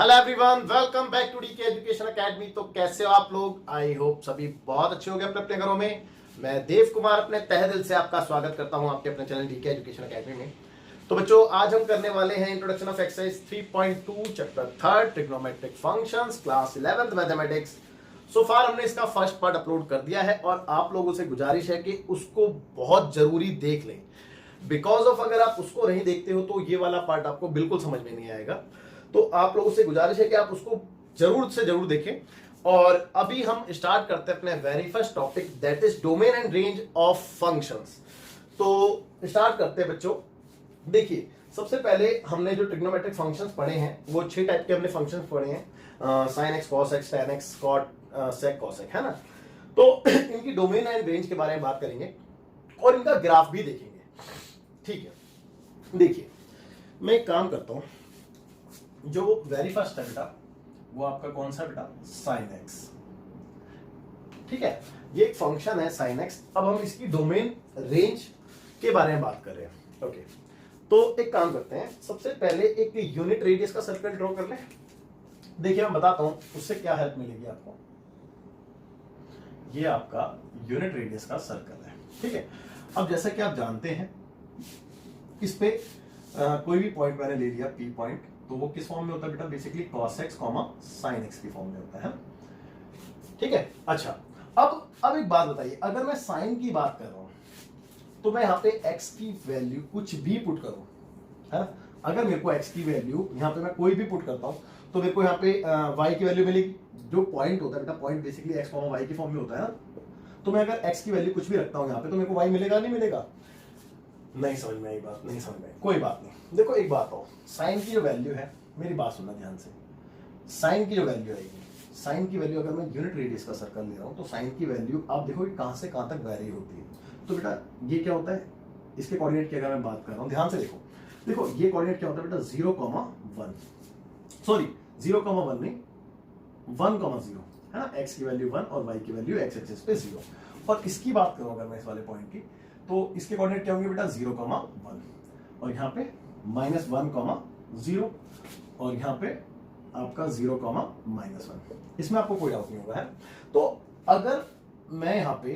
Hello everyone, welcome back to DK education academy. तो कैसे हो आप लोग? आई होप सभी बहुत अच्छे होंगे अपने अपने घरों में। मैं देव कुमार अपने तहे दिल से आपका स्वागत करता हूं आपके अपने चैनल डीके एजुकेशन एकेडमी में। तो बच्चों, आज हम करने वाले हैं introduction of exercise 3.2 chapter 3 trigonometric functions class 11th mathematics. So far हमने इसका फर्स्ट पार्ट अपलोड कर दिया है और आप लोगों से गुजारिश है कि उसको बहुत जरूरी देख लें। बिकॉज ऑफ अगर आप उसको नहीं देखते हो तो ये वाला पार्ट आपको बिल्कुल समझ में नहीं आएगा। तो आप लोगों से गुजारिश है कि आप उसको जरूर से जरूर देखें। और अभी हम स्टार्ट करते हैं अपने very first topic, that is domain and range of functions. तो स्टार्ट करते हैं बच्चों। देखिए, सबसे पहले हमने जो ट्रिग्नोमेट्रिक फंक्शंस पढ़े हैं वो 6 टाइप के हमने फंक्शंस पढ़े हैं, sin x cos x tan x cot sec cos x, है ना। तो इनकी डोमेन एंड रेंज के बारे में बात करेंगे और इनका ग्राफ भी देखेंगे। ठीक है, देखिए मैं एक काम करता हूं। जो वेरी फर्स्ट है बेटा, वो आपका कौन सा बेटा, sin x। ठीक है, ये एक फंक्शन है sin x। अब हम इसकी डोमेन रेंज के बारे में बात कर रहे हैं। ओके, तो एक काम करते हैं, सबसे पहले एक यूनिट रेडियस का सर्कल ड्रॉ कर लें। देखिए मैं बताता हूं उससे क्या हेल्प मिलेगी आपको। ये आपका यूनिट रेडियस का सर्कल है। ठीक है, अब जैसा कि आप जानते हैं, इस पे कोई भी पॉइंट मैंने ले लिया P पॉइंट, तो वो किस फॉर्म में होता है बेटा, basically cos x, sin x की फॉर्म में होता है। ठीक है, अच्छा अब एक बात बताइए, अगर मैं sin की बात कर रहा हूं तो मैं यहाँ पे x की वैल्यू कुछ भी पुट करूं, है ना। अगर मेरे को x की वैल्यू यहाँ पे मैं कोई भी पुट करता हूं तो मेरे को यहाँ पे y की वैल्यू मिलेगी। जो पॉइंट होता है बेटा, पॉइंट बेसिकली x, y की फॉर्म में होता है ना। तो मैं अगर x की वैल्यू कुछ भी रखता हूँ यहाँ पे तो मेरे को y मिलेगा नहीं मिलेगा? नहीं समझ में आई बात? नहीं समझ में आई, कोई बात नहीं। देखो एक बात हो, साइन की जो वैल्यू है, मेरी बात सुनना ध्यान से। साइन की जो वैल्यू आएगी, साइन की वैल्यू अगर मैं यूनिट रेडियस का सर्कल ले रहा हूं तो साइन की वैल्यू आप देखो कहां से कहां तक वेरी होती है। तो बेटा ये क्या होता है, इसके कोऑर्डिनेट की अगर मैं बात कर रहा हूं, ध्यान से देखो ये कोऑर्डिनेट क्या होता है बेटा, 0,1, सॉरी 0,1 नहीं, 1,0 है ना। x की वैल्यू 1 और y की वैल्यू x एक्सिस पे 0। और इसकी बात करूं अगर मैं इस वाले पॉइंट की, तो इसके कोऑर्डिनेट क्या होंगे बेटा, 0,1 और यहाँ पे -1,0 और यहाँ पे आपका 0,-1। इसमें आपको कोई डाउट नहीं होगा, है। तो अगर मैं यहाँ पे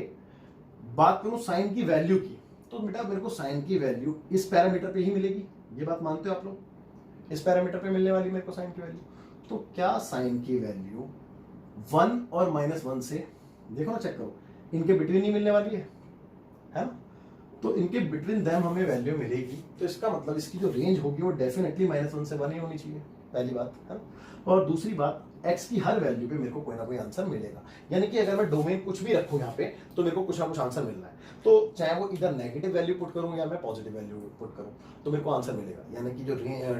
बात करूं साइन की वैल्यू की, तो बेटा मेरे को साइन की वैल्यू इस पैरामीटर पे ही मिलेगी। ये बात मानते हो आप लोग? इस पैरामीटर पे मिलने वाली मेरे को साइन की वैल्यू। तो क्या साइन की वैल्यू 1 और -1 से, देखो ना, चेक करो, इनके बिटवीन ही मिलने वाली है ना। तो इनके बिटवीन देम हमें वैल्यू मिलेगी, तो इसका मतलब इसकी जो रेंज होगी वो डेफिनेटली -1 से 1 ही होनी चाहिए, पहली बात, है ना। और दूसरी बात, x की हर वैल्यू पे मेरे को कोई ना कोई आंसर मिलेगा। यानी कि अगर मैं डोमेन कुछ भी रखूं यहाँ पे तो मेरे को कुछ ना कुछ आंसर मिलना है। तो चाहे वो इधर नेगेटिव वैल्यू पुट करूं या मैं पॉजिटिव वैल्यू पुट करूं तो मेरे को आंसर मिलेगा। यानी कि जो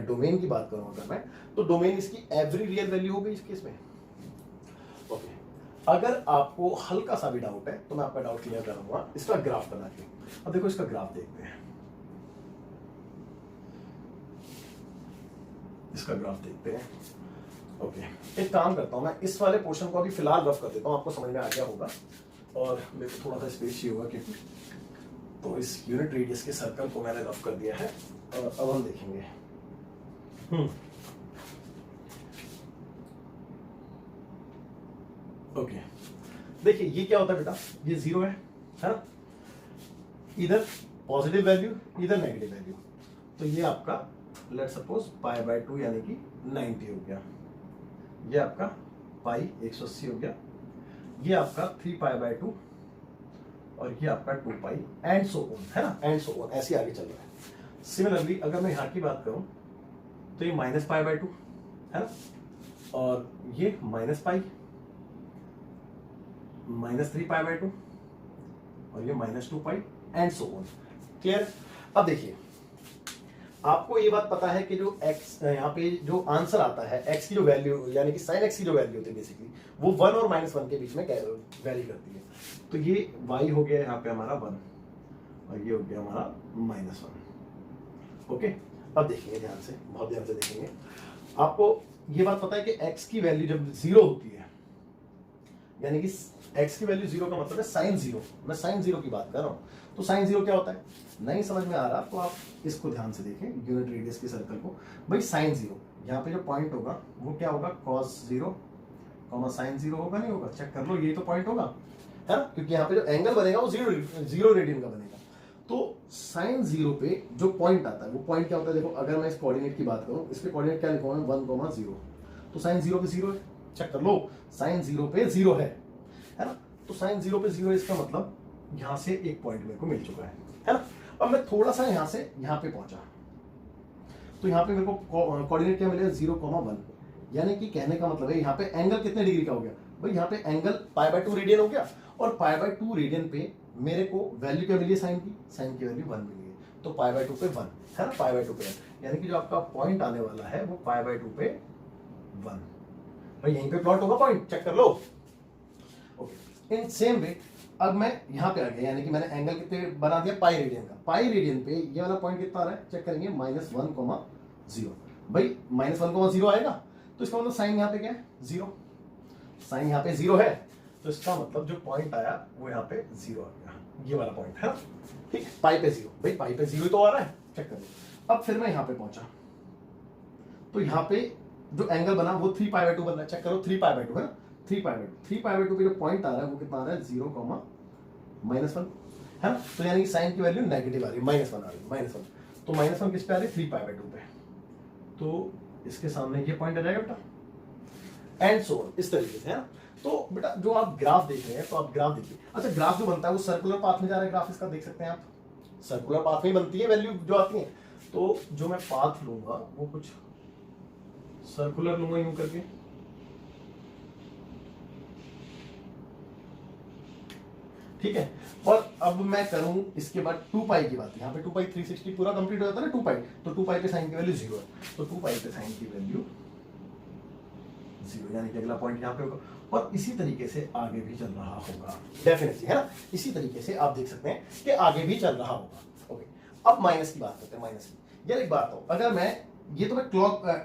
डोमेन की बात करूं अगर मैं, तो डोमेन इसकी एवरी रियल वैल्यू होगी इस केस में। ओके, अगर आपको हल्का सा भी डाउट है तो मैं आपका डाउट क्लियर करूंगा इसका ग्राफ बना के। अब देखो इसका ग्राफ देखते हैं, इसका ग्राफ देखते हैं। ओके, एक काम करता हूं, मैं इस वाले पोर्शन को अभी फिलहाल रफ कर देता हूं, आपको समझ में आ गया होगा। और मेरे को थोड़ा सा स्पेस चाहिए होगा क्योंकि, तो इस यूनिट रेडियस के सर्कल को मैंने रफ कर दिया है और अब हम देखेंगे। ओके, देखिए ये क्या होता है बेटा, ये 0 है ना। इधर पॉजिटिव वैल्यू, इधर नेगेटिव वैल्यू। तो ये आपका लेट्स सपोज π/2 यानी कि 90 हो गया। ये आपका पाई 180 हो गया। ये आपका 3π/2 और ये आपका 2π एंड सो ऑन, है ना, एंड सो ऑन, ऐसे आगे चल रहा है। सिमिलरली अगर मैं यहाँ की बात करूं तो ये -π/2 है ना, और ये -π, -3π/2 और ये -2π एंड सो ऑन। क्लियर? अब देखिए, आपको ये बात पता है कि जो x यहाँ पे जो आंसर आता है, x की जो वैल्यू यानी कि sin x की जो वैल्यू होती है बेसिकली वो 1 और -1 के बीच में वैरी करती है। तो ये y हो गया यहाँ पे हमारा 1 और ये हो गया हमारा -1। ओके, अब देखेंगे ध्यान से, बहुत ध्यान से देखेंगे। आपको ये बात पता है कि x की वैल्यू जब 0 होती है, यानी कि x की वैल्यू 0 का मतलब है sin 0, मैं sin 0 की बात कर रहा हूं। तो sin 0 क्या होता है, नहीं समझ में आ रहा तो आप इसको ध्यान से देखें, यूनिट रेडियस के सर्कल को। भाई sin 0 यहाँ पे जो पॉइंट होगा वो क्या होगा, cos 0 sin 0 होगा, नहीं होगा, चेक कर लो, यही तो पॉइंट होगा, है ना, क्योंकि यहाँ पे जो एंगल बनेगा वो 0 रेडियन का बनेगा। तो sin 0 पे जो पॉइंट आता है वो पॉइंट क्या होता है, देखो अगर मैं इस कोऑर्डिनेट की बात करूं, इसके कोऑर्डिनेट क्या लिखूंगा, 1,0, तो sin 0 पे 0 है, चेक कर लो, sin 0 पे 0 है ना, तो sin 0 पे 0 है, इसका मतलब यहां से एक पॉइंट मेरे को मिल चुका है ना। अब मैं थोड़ा सा यहां से यहां पे पहुंचा, तो यहाँ पे मेरे को कोऑर्डिनेट क्या मिलेगा, 0,1, यानी कि कहने का मतलब है यहाँ पे एंगल कितने डिग्री का हो गया भाई, यहाँ पे एंगल π/2 रेडियन हो गया, और π/2 रेडियन पे मेरे को वैल्यू क्या मिली है, साइन की वैल्यू 1 मिली है, तो π/2 पे 1 है ना, π/2 पे 1, यानी कि जो आपका पॉइंट आने वाला है वो π/2 पे 1, भाई यहीं पे प्लॉट होगा पॉइंट, चेक कर लो। ओके, इन सेम वे अब मैं यहाँ पे आ गया, यानी कि मैंने एंगल कितने बना दिया, पाई रेडियन का, पाई रेडियन पे ये वाला पॉइंट कितना आ रहा है, चेक करेंगे, -1,0, भाई -1,0 आएगा, तो इसका मतलब साइन यहाँ पे क्या है, 0, साइन यहाँ पे 0 है, तो इसका मतलब जो पॉइंट आया वो यहाँ पे 0 आ गया, ये वाला पॉइंट है ना, ठीक, पाई पे 0, भाई पाई पे 0 तो आ रहा है, चेक कर लो। अब फिर मैं यहाँ पे पहुंचा, तो यहाँ पे जो एंगल बना वो 3π/2 बन रहा है, चेक करो, 3π/2 है ना, 3π/2 पे जो पॉइंट आ रहा है वो कितना आ रहा है, 0, -1 है ना, तो यानी कि साइन की वैल्यू नेगेटिव आ रही है, -1 आ रही है, -1, तो -1 किस पे आ रही है, 3π/2 पे, तो इसके सामने ये पॉइंट आ जाएगा बेटा, एंड सो इस तरीके से, है ना। तो बेटा जो आप ग्राफ देख रहे हैं, तो आप ग्राफ देखिए, अच्छा ग्राफ जो बनता है वो सर्कुलर पाथ में जा रहा है, ग्राफ इसका देख सकते हैं आप, सर्कुलर पाथ में बनती है वैल्यू जो आती है, तो जो मैं पाथ लूंगा वो कुछ सर्कुलर लूंगा यूं करके, ठीक है, और अब मैं करूं इसके बाद 2π की बात, यहाँ पे 2π 360 पूरा कंप्लीट हो जाता है ना, 2π, तो 2π पे साइन की वैल्यू 0 है, तो 2π पे साइन की वैल्यू 0, यानी कि अगला पॉइंट यहाँ पे होगा, और इसी तरीके से आगे भी चल रहा होगा, डेफिनेटली, है ना, इसी तरीके से आप देख सकते हैं कि आगे भी चल रहा होगा। ओके, अब माइनस की बात करते हैं, माइनस की, यार एक बात हो, अगर मैं ये तो मैं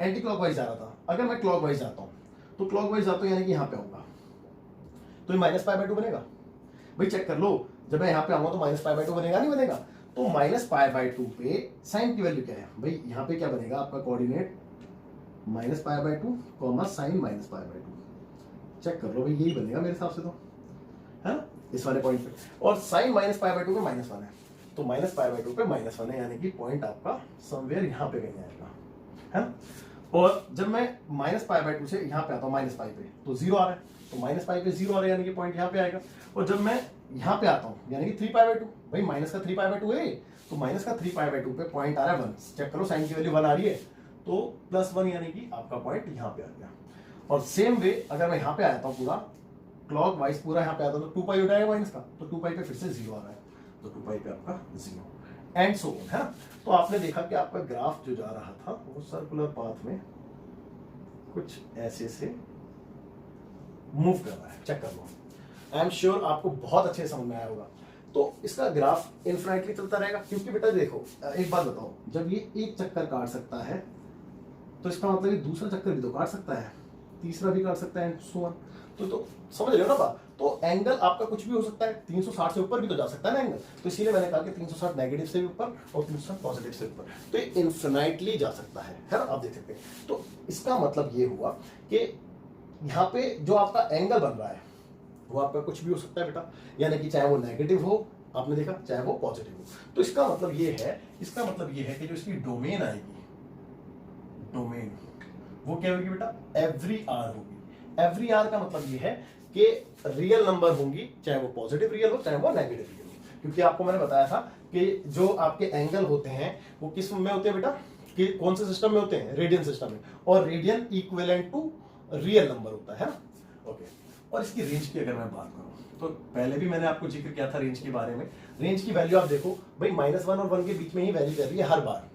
एंटी क्लॉकवाइज जा रहा था, अगर मैं क्लॉकवाइज जाता हूँ, तो क्लॉकवाइज जाता हूँ यानी कि यहाँ पे आऊंगा, तो ये -π/2 बनेगा, भाई चेक कर लो, जब मैं यहाँ पे आऊंगा तो -π/2 बनेगा, नहीं बनेगा, तो -π/2 पे साइन की वैल्यू क्या है, भाई यहाँ पे क्या बनेगा आपका कोऑर्डिनेट, -π/2, साइन -π/2, चेक कर लो भाई यही बनेगा मेरे हिसाब से, तो है ना, इस वाले पॉइंट पे, और साइन -π/2 पे -1 है, तो -π/2 पे -1 है, यानी कि पॉइंट आपका समवेयर यहाँ पे कहीं आएगा, है ना, और जब मैं -π/2 से यहाँ पे आता हूँ -π पे, तो 0 आ रहा है, तो -π पे 0 आ रहा है, यानी कि पॉइंट यहाँ पे आएगा, और जब मैं यहाँ पे आता हूँ यानी कि 3π/2, भाई माइनस का 3π/2 है, तो माइनस का 3π/2 पे पॉइंट आ रहा है 1, चेक करो साइन की वैल्यू 1 आ रही है, तो +1 यानी कि आपका पॉइंट यहाँ पे आ गया। और सेम वे अगर मैं यहाँ पे आता हूँ पूरा क्लॉक वाइज पूरा यहाँ पे आता हूँ, तो 2π उठाएगा माइनस का, तो 2π पे फिर से 0 आ रहा है, तो 2π पे आपका 0, एंड सो ऑन, है ना। तो आपने देखा कि आपका ग्राफ जो जा रहा था वो सर्कुलर पाथ में कुछ ऐसे से मूव कर रहा है, चेक कर लो, आई एम श्योर आपको बहुत अच्छे समझ में आया होगा। तो इसका ग्राफ इनफिनिटली चलता रहेगा, क्योंकि बेटा देखो एक बात बताओ, जब ये एक चक्कर काट सकता है तो इसका मतलब ये दूसरा चक्कर भी तो काट सकता है, तीसरा भी काट सकता है, सो ऑन। तो समझ रहे हो ना बात, तो एंगल आपका कुछ भी हो सकता है, 360 से ऊपर भी तो जा सकता है ना एंगल, तो इसीलिए मैंने कहा कि 360 नेगेटिव से भी ऊपर और 360 पॉजिटिव से ऊपर, तो ये इनफिनिटली जा सकता है ना, आप देख सकते हैं। तो इसका मतलब ये हुआ कि यहाँ पे जो आपका एंगल बन रहा है वो आपका कुछ भी हो सकता है बेटा, यानी कि चाहे वो नेगेटिव हो, आपने देखा, चाहे वो पॉजिटिव हो। तो इसका मतलब ये है कि जो इसकी डोमेन आएगी, डोमेन वो क्या होगी बेटा, एवरी आर होगी। एवरी आर का मतलब ये है कि रियल नंबर होंगी, चाहे वो पॉजिटिव रियल हो चाहे वो नेगेटिव रियल हो, क्योंकि आपको मैंने बताया था कि जो आपके एंगल होते हैं वो किस में होते हैं बेटा, कि कौन से सिस्टम में होते हैं, रेडियन सिस्टम में, और radian equivalent to real number होता है ना। ओके, और इसकी रेंज की अगर मैं बात करूं तो पहले भी मैंने आपको जिक्र किया था रेंज के बारे में। रेंज की वैल्यू आप देखो भाई, -1 और 1 के बीच में ही वैल्यू कर रही है हर बार,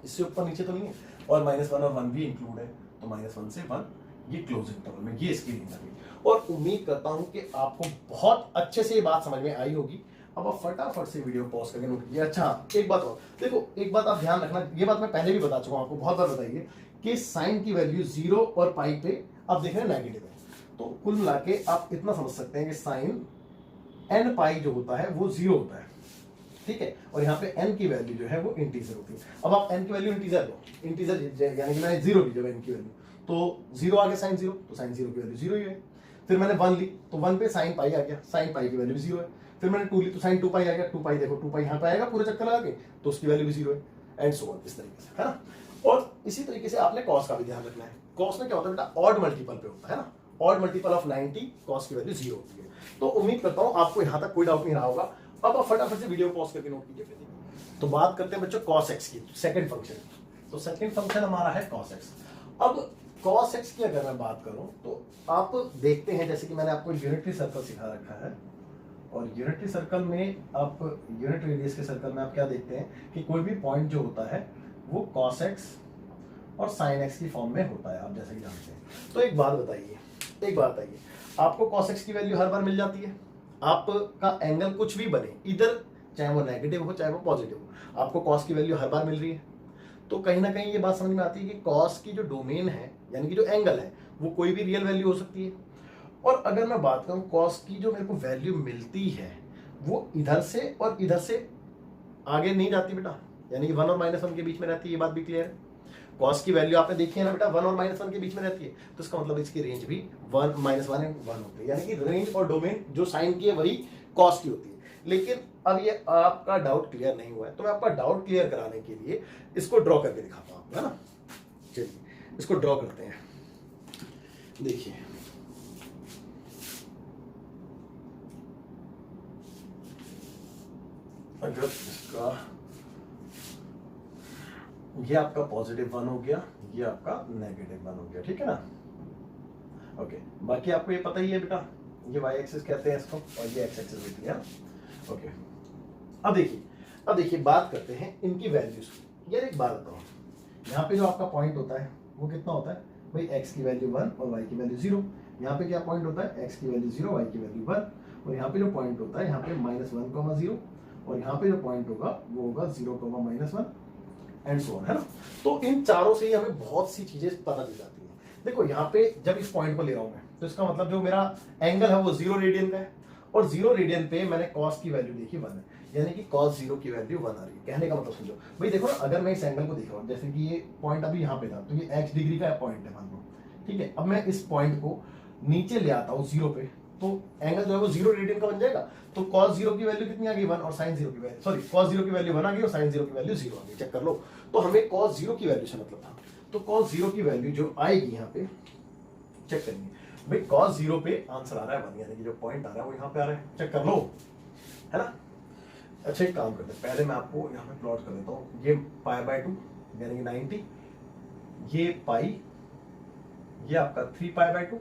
इससे ऊपर नीचे तो नहीं है, और -1 और 1 भी इंक्लूड है, तो -1 से 1 ये क्लोज इंटरवल में, ये इसकी रेंज आ गई। और उम्मीद करता हूं कि आपको बहुत अच्छे से ये बात समझ में आई होगी। अब आप फटाफट से वीडियो पॉज करके नोट कीजिए। अच्छा एक बात और देखो, एक बात आप ध्यान रखना, ये बात मैं पहले भी बता चुका हूं आपको, बहुत बार बताइए कि साइन की वैल्यू 0 और पाई पे आप देख रहे हैं नेगेटिव है, तो कुल मिला के आप इतना समझ सकते हैं कि साइन एंड पाई जो होता है वो 0 होता है, ठीक है, और यहाँ पे n की वैल्यू जो है वो इंटीजर होती है। अब आप n की वैल्यू इंटीजर लो, इंटीजर यानी कि मैंने 0 ली जब n की वैल्यू, तो 0 आ गया साइन 0, तो साइन 0 की वैल्यू 0 ही है। फिर मैंने 1 ली तो 1 पे साइन पाई आ गया, साइन पाई की वैल्यू भी 0 है। फिर मैंने 2 ली तो साइन 2 पाई आ गया, 2 पाई देखो 2 पाई यहाँ पे आएगा पूरे चक्कर लगा के, तो उसकी वैल्यू भी 0 है, एंड सो ऑन, इस तरीके से, है ना। और इसी तरीके से आपने कॉस का भी ध्यान रखना है। कॉस में क्या होता है बेटा, ऑड मल्टीपल पे होता है ना, ऑड मल्टीपल ऑफ 90 कॉस की वैल्यू 0 होती है। तो उम्मीद करता हूं आपको यहां तक कोई डाउट नहीं रहा होगा। अब आप फटाफट से वीडियो पॉज करके नोट कीजिए। तो बात करते हैं बच्चों cos x की, सेकंड फंक्शन। तो सेकंड फंक्शन हमारा है cos x। अब cos x की अगर मैं बात करूं तो आप देखते हैं जैसे कि मैंने आपको यूनिटरी सर्कल सिखा रखा है, और यूनिटरी सर्कल में आप यूनिट रेडियस के सर्कल में आप क्या देखते हैं कि कोई भी पॉइंट जो होता है वो cos x और sin x की फॉर्म में होता है, आप जैसे कि जानते हैं। तो एक बात बताइए, आपको cos x की वैल्यू हर बार मिल जाती है, आपका एंगल कुछ भी बने, इधर चाहे वो नेगेटिव हो चाहे वो पॉजिटिव हो, आपको cos की वैल्यू हर बार मिल रही है। तो कहीं ना कहीं ये बात समझ में आती है कि cos की जो डोमेन है यानी कि जो एंगल है वो कोई भी रियल वैल्यू हो सकती है। और अगर मैं बात करूं cos की जो मेरे को वैल्यू मिलती है वो इधर से और इधर से आगे नहीं जाती बेटा, यानी कि 1 और -1 के बीच में रहती है, ये बात भी क्लियर है। cos की वैल्यू आपने देखी है ना बेटा, 1 और -1 के बीच में रहती है, तो इसका मतलब इसकी रेंज भी 1 -1 एंड 1 होती है, यानी कि रेंज और डोमेन जो साइन की है वही cos की होती है। लेकिन अब ये आपका डाउट क्लियर नहीं हुआ है, तो मैं आपका डाउट क्लियर कराने के लिए इसको ड्रॉ करके दिखाता हूं, है ना। चलिए इसको ड्रॉ करते हैं। देखिए अगर इसका ये आपका +1 हो गया, ये आपका -1 हो गया, ठीक है ना। ओके, बाकी आपको ये पता ही है बेटा, ये y एक्सिस कहते हैं इसको और ये x एक्सिस होती है। ओके, अब देखिए बात करते हैं इनकी वैल्यूज। यार एक बात बताओ, यहाँ पे जो आपका पॉइंट होता है वो कितना होता है भाई, x की वैल्यू 1 और y की वैल्यू 0। यहाँ पे क्या पॉइंट होता है, x की वैल्यू 0 y की वैल्यू 1, और यहाँ पे जो पॉइंट होता है यहाँ पे -1, 0, और यहाँ पे जो पॉइंट होगा वो होगा 0, -1 एंड सो ऑन, है ना। तो इन चारों से ही हमें बहुत सी चीजें पता चल जाती हैं। देखो यहाँ पे जब इस पॉइंट को ले रहा हूं मैं, तो इसका मतलब जो मेरा एंगल है वो 0 रेडियन का है, और 0 रेडियन पे मैंने cos की वैल्यू देखी 1 है, यानी कि cos 0 की वैल्यू 1 आ रही है। कहने का मतलब समझो भाई, देखो ना, अगर मैं इस एंगल को देख रहा हूँ, जैसे कि ये पॉइंट अभी यहाँ पे था, तो ये x डिग्री का पॉइंट है मान लो, ठीक है। अब मैं इस पॉइंट को नीचे ले आता हूँ 0 पे, तो एंगल जो है वो 0 रेडियन का बन जाएगा। तो cos 0 की वैल्यू कितनी आ गई 1, और sin 0 की वैल्यू, सॉरी cos 0 की वैल्यू 1 आ गई और sin 0 की वैल्यू 0 आ गई। चेक कर लो। तो हमें cos 0 की वैल्यू से मतलब था, तो cos 0 की वैल्यू जो आएगी यहाँ पे चेक करेंगे भाई, cos 0 पे आंसर आ रहा है 1, यानी कि जो पॉइंट आ रहा है वो यहाँ पे आ रहा है। चेक कर लो, है ना। अच्छा एक काम करते हैं, पहले मैं आपको यहाँ पे प्लॉट कर देता हूँ। ये π/2 यानी कि 90, ये पाई, ये आपका 3π/2,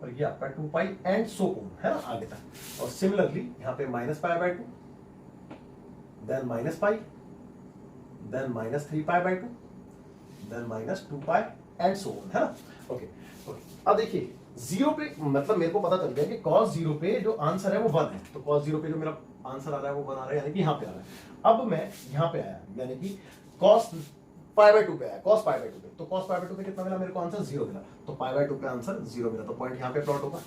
और ये आपका 2π एंड सो ऑन, है ना, आगे तक। और सिमिलरली यहाँ पे -π/2, then -π, then -3π/2, then -2π and so on, है ना। ओके, अब देखिए 0 पे मतलब मेरे को पता चल गया कि cos 0 पे जो आंसर है वो 1 है, तो cos 0 पे जो मेरा आंसर आ रहा है वो 1 आ रहा है, यानी कि यहाँ पे आ रहा है। अब मैं यहाँ पे आया, यानी कि cos π/2 पे आया, cos π/2 पे, तो cos π/2 पे कितना मिला मेरे को आंसर 0 मिला, तो π/2 पे आंसर 0 मिला, तो पॉइंट यहाँ पे प्लॉट होगा, है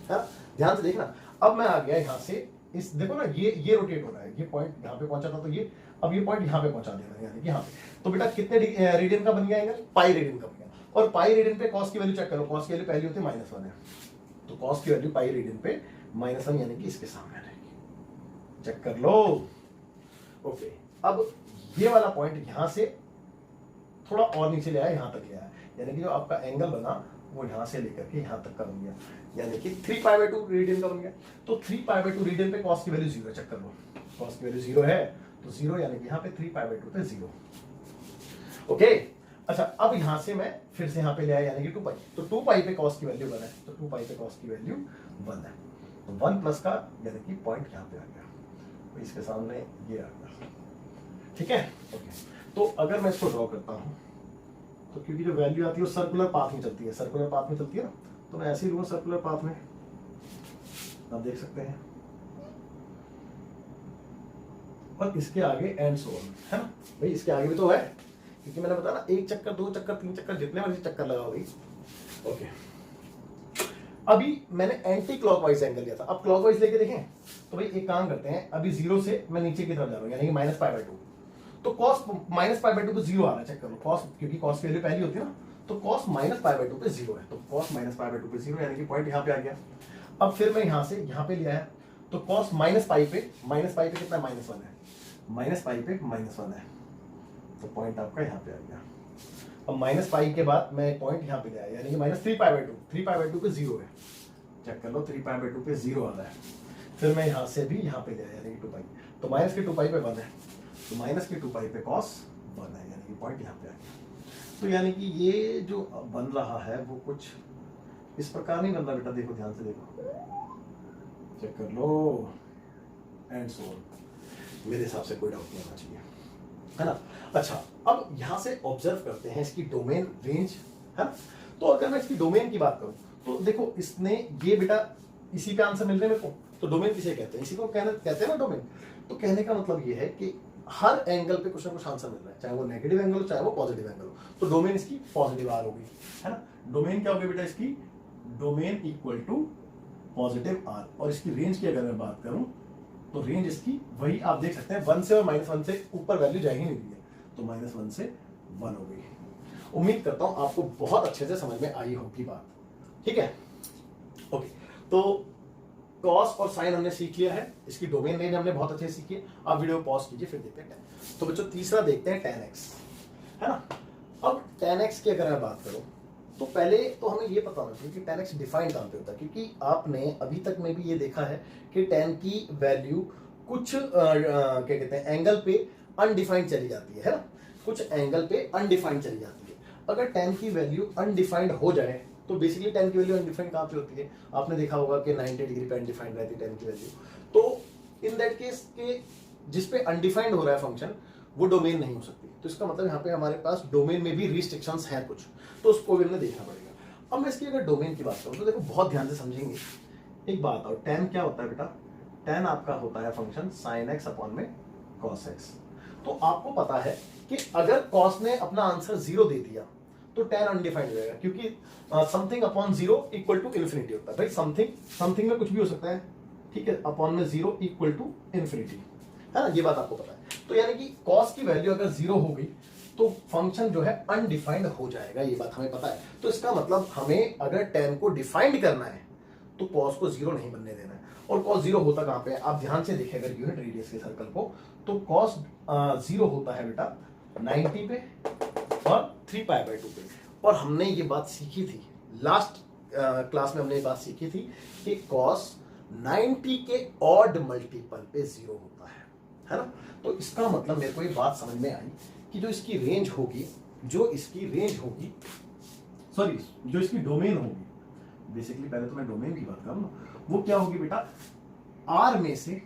ना। ध्यान से देखना। अब मैं आ गया यहाँ से, इस देखो ना, ये रोटेट हो रहा है, ये पॉइंट यहाँ पे पहुंचा था, तो ये अब ये पॉइंट यहाँ पे पहुंचा देना, यानी कि यहाँ पे। तो बेटा कितने रेडियन का बन गया एंगल, पाई रेडियन का बन गया। और पाई रेडियन पे cos की वैल्यू चेक करो, cos की वैल्यू पहली होती है -1 है, तो cos की वैल्यू पाई रेडियन पे -1 यानी कि इसके सामने रहेगी। चेक कर लो। ओके, अब ये वाला पॉइंट यहां से थोड़ा और नीचे ले आया, यहां तक ले आया, यानी कि जो आपका एंगल बना वो यहां से लेकर के यहां तक का बन गया, यानी कि 3π/2 रेडियन का बन गया। तो 3π/2 रेडियन पे cos की वैल्यू 0 है। चेक कर लो, cos की वैल्यू 0 है, तो 0 यानी कि यहाँ पे 3π/2 पे 0। ओके, अच्छा अब यहां से मैं फिर से यहाँ पे ले आया, यानी कि 2π, तो 2π पे cos की वैल्यू 1 है, तो 2π पे cos की वैल्यू 1 है, तो 1 प्लस का यानी कि पॉइंट यहाँ पे आ गया, तो इसके सामने ये आ गया, ठीक है। ओके, तो अगर मैं इसको ड्रॉ करता हूँ, तो क्योंकि जो वैल्यू आती है वो सर्कुलर पाथ में चलती है, सर्कुलर पाथ में चलती है ना, तो मैं ऐसे ही लूंगा सर्कुलर पाथ में, आप देख सकते हैं, और इसके आगे एंड सो ऑन, है ना भाई, इसके आगे भी तो है, क्योंकि मैंने बताया ना 1 चक्कर 2 चक्कर 3 चक्कर जितने मर्जी चक्कर लगाओ भाई। ओके, अभी मैंने एंटी क्लॉकवाइज एंगल लिया था, अब क्लॉकवाइज लेके देखें तो भाई एक काम करते हैं, अभी 0 से मैं नीचे की तरफ जा रहा हूं, यानी कि -π/2, तो cos -π/2 पे 0 आ रहा है, चेक करो cos, क्योंकि cos की वैल्यू पहली होती है ना, तो cos -π/2 पे 0 है, तो cos -π/2 पे 0 यानी कि पॉइंट यहां पे आ गया। अब फिर मैं यहां से यहां पे लिया है, तो cos -π पे कितना -1 है, -π पे -1 है, तो पॉइंट आपका यहां पे आ गया। अब -π के बाद मैं पॉइंट यहां पे ले आया, यानी कि -3π/2, 3π/2 पे 0 है, चेक कर लो 3π/2 पे 0 आ रहा है। फिर मैं यहां से भी यहां पे ले आया, यानी कि 2π, तो माइनस के 2π पे 1 है, तो माइनस के 2π पे cos 1 है, यानी कि पॉइंट यहां पे आ गया। तो यानी कि ये जो बन रहा है वो कुछ इस प्रकार नहीं बन रहा बेटा, देखो ध्यान से देखो, चेक कर लो, एंड सो ऑन, मेरे हिसाब से कोई डाउट नहीं होना चाहिए, है ना। अच्छा, अब यहां से ऑब्जर्व करते हैं इसकी डोमेन रेंज, है ना। तो अगर मैं इसकी डोमेन की बात करूं तो देखो इसने ये बेटा इसी पे आंसर मिल रहे हैं मेरे को, तो डोमेन किसे कहते हैं, इसी को कहते हैं ना डोमेन। तो कहने का मतलब ये है कि हर एंगल पे कुछ ना कुछ आंसर मिल रहा है, चाहे वो नेगेटिव एंगल हो चाहे वो पॉजिटिव एंगल हो, तो डोमेन इसकी पॉजिटिव आर होगी, है ना। डोमेन क्या होगी बेटा इसकी, domain equal to positive R, और इसकी रेंज की अगर मैं बात करूं तो रेंज इसकी वही आप देख सकते हैं 1 से और -1 से ऊपर वैल्यू जा ही नहीं रही है, तो -1 से 1 हो गई। उम्मीद करता हूं आपको बहुत अच्छे से समझ में आई होगी बात, ठीक है। ओके, तो कॉस और साइन हमने सीख लिया है, इसकी डोमेन रेंज हमने बहुत अच्छे से सीखी है। आप वीडियो पॉज कीजिए फिर देखते हैं। तो बच्चों तीसरा देखते हैं tan x, है ना। अब tan x की अगर मैं बात करूं तो पहले तो हमें ये पता होना चाहिए कि tan x डिफाइंड कहां पे होता है, क्योंकि आपने अभी तक में भी ये देखा है कि tan की वैल्यू कुछ क्या कहते हैं एंगल पे अनडिफाइंड चली जाती है ना, कुछ एंगल पे अनडिफाइंड चली जाती है। अगर tan की वैल्यू अनडिफाइंड हो जाए तो बेसिकली tan की वैल्यू अनडिफाइंड कहां पे होती है, आपने देखा होगा कि 90 डिग्री पे अनडिफाइंड रहती है tan की वैल्यू। तो इन दैट केस के जिस पे अनडिफाइंड हो रहा है फंक्शन वो डोमेन नहीं हो सकती, तो इसका मतलब यहाँ पे हमारे पास डोमेन में भी रिस्ट्रिक्शंस हैं कुछ, तो उसको भी हमें देखना पड़ेगा। अब मैं इसकी अगर डोमेन की बात करूँ तो देखो बहुत ध्यान से समझेंगे। एक बात और, tan क्या होता है बेटा, tan आपका होता है फंक्शन sin x अपॉन में cos x। तो आपको पता है कि अगर cos ने अपना आंसर 0 दे दिया तो tan अनडिफाइंड हो जाएगा, क्योंकि something upon 0 equal to infinity होता है भाई, समथिंग में कुछ भी हो सकता है, ठीक है, अपॉन में 0 इक्वल टू इन्फिनिटी, है ना, ये बात आपको पता है। तो यानी कि cos की वैल्यू अगर 0 हो गई तो फंक्शन जो है अनडिफाइंड हो जाएगा, ये बात हमें पता है। तो इसका मतलब हमें अगर tan को डिफाइंड करना है तो cos को 0 नहीं बनने देना है। और cos 0 होता कहां पे है, आप ध्यान से देखिए अगर यूनिट रेडियस के सर्कल को, तो cos 0 होता है बेटा 90 पे और 3π/2 पे। और हमने ये बात सीखी थी लास्ट क्लास में, हमने ये बात सीखी थी कि cos 90 के ऑड मल्टीपल पे 0 होता है ना। तो इसका मतलब मेरे को ये बात समझ में आई कि जो इसकी रेंज होगी, जो इसकी डोमेन होगी, बेसिकली पहले तो मैं डोमेन की बात करूं ना, वो क्या होगी बेटा, आर में से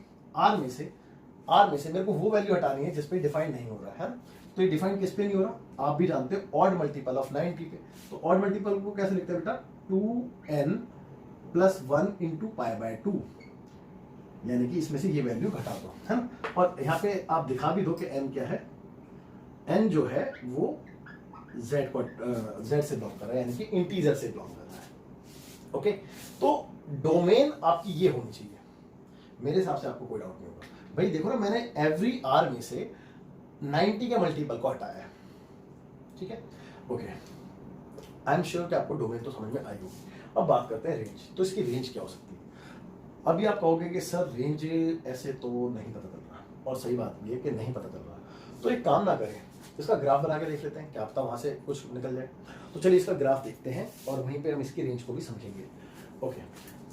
मेरे को वो वैल्यू हटानी है जिसपे डिफाइन नहीं हो रहा है ना। तो ये डिफाइन किस पे नहीं हो रहा, आप भी जानते हो, ऑड मल्टीपल ऑफ 90 पे। तो ऑड मल्टीपल को कैसे लिखते हैं बेटा, 2n + 1 × π/2, यानी कि इसमें से ये वैल्यू घटा दो, है ना। और यहाँ पे आप दिखा भी दो कि n क्या है, n जो है वो z से बिलोंग कर रहा है, यानी कि इंटीजर से बिलोंग कर रहा है। ओके, तो डोमेन आपकी ये होनी चाहिए, मेरे हिसाब से आपको कोई डाउट नहीं होगा। भाई देखो ना, मैंने एवरी आर में से 90 के मल्टीपल को हटाया है, ठीक है। ओके, आई एम श्योर कि आपको डोमेन तो समझ में आई होगी। अब बात करते हैं रेंज। तो इसकी रेंज क्या हो सकती है। अभी आप कहोगे कि सर रेंज ऐसे तो नहीं पता चल रहा, और सही बात ये कि नहीं पता चल रहा, तो एक काम ना करें, इसका ग्राफ बना के देख लेते हैं, क्या पता वहां से कुछ निकल जाए। तो चलिए इसका ग्राफ देखते हैं और वहीं पे हम इसकी रेंज को भी समझेंगे। ओके,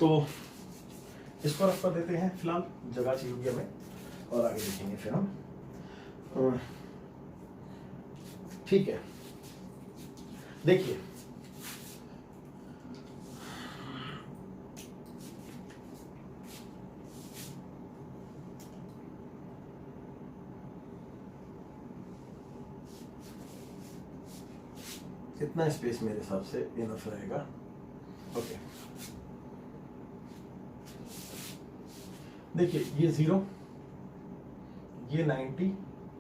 तो इसको रख कर देते हैं, फिलहाल जगह चाहिए होगी हमें, और आगे देखेंगे फिर हम। ठीक है, देखिए इतना स्पेस मेरे हिसाब से इनफ रहेगा। ओके, देखिए ये 0, ये 90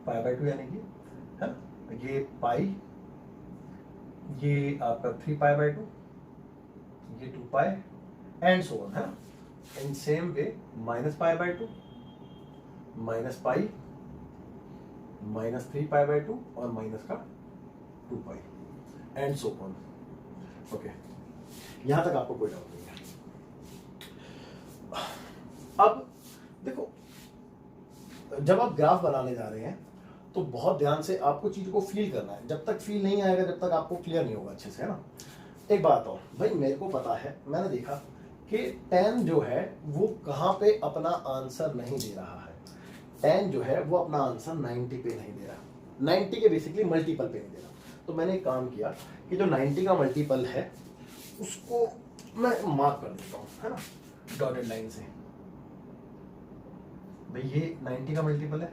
π/2 यानी कि, है ना, ये पाई, ये आपका 3π/2, ये 2π एंड सो ऑन, है ना। इन सेम वे -π/2, -π, -3π/2 और माइनस का 2π एंड सो ऑन। ओके, यहां तक आपको कोई डाउट नहीं है। अब देखो, जब आप ग्राफ बनाने जा रहे हैं तो बहुत ध्यान से आपको चीज को फील करना है। जब तक फील नहीं आएगा, जब तक आपको क्लियर नहीं होगा अच्छे से, है ना। एक बात और भाई, मेरे को पता है, मैंने देखा कि tan जो है वो कहाँ पे अपना आंसर नहीं दे रहा है। tan जो है वो अपना आंसर 90 पे नहीं दे रहा, 90 के बेसिकली मल्टीपल पे नहीं दे रहा। तो मैंने एक काम किया कि जो 90 का मल्टीपल है उसको मैं मार्क कर देता हूँ, है ना, डॉटेड लाइन से। भाई ये 90 का मल्टीपल है,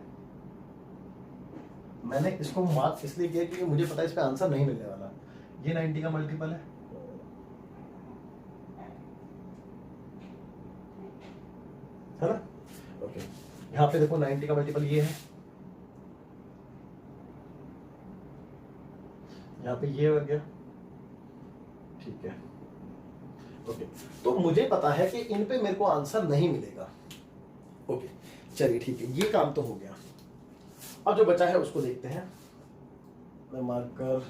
मैंने इसको मार्क इसलिए किया क्योंकि मुझे पता है इस पे आंसर नहीं मिलने वाला। ये 90 का मल्टीपल है ना। ओके, यहां पे देखो 90 का मल्टीपल ये है, यहां पे ये हो गया, ठीक है। ओके, तो मुझे पता है कि इन पे मेरे को आंसर नहीं मिलेगा। ओके, चलिए ठीक है, ये काम तो हो गया। अब जो बचा है उसको देखते हैं। मैं मार्कर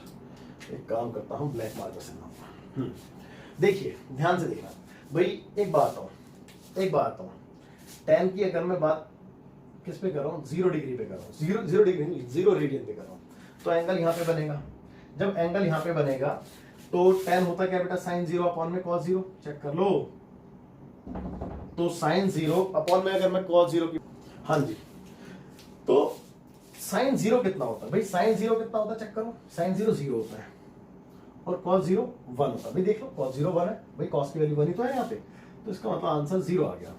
एक काम करता हूं, ब्लैक मार्कर से। देखिए, ध्यान से देखना भाई। एक बात हूं, tan की अगर मैं बात किस पे कर रहा हूं, 0 डिग्री पे कर रहा हूं, 0 डिग्री नहीं, 0 रेडियन पे कर रहा हूं, तो एंगल यहां पे बनेगा। जब एंगल यहां पे बनेगा तो tan होता क्या बेटा, sin 0 अपॉन में cos 0, चेक कर लो। तो sin 0 अपॉन में अगर मैं cos 0 की, हाँ जी, तो sin 0 कितना होता है भाई, sin 0 कितना होता है, चेक करो। sin 0 0 होता है और cos 0 1 होता है। भाई देख लो, cos 0 1 है, भाई cos की वैल्यू 1 ही तो है यहाँ पे, तो इसका मतलब आंसर 0 आ गया।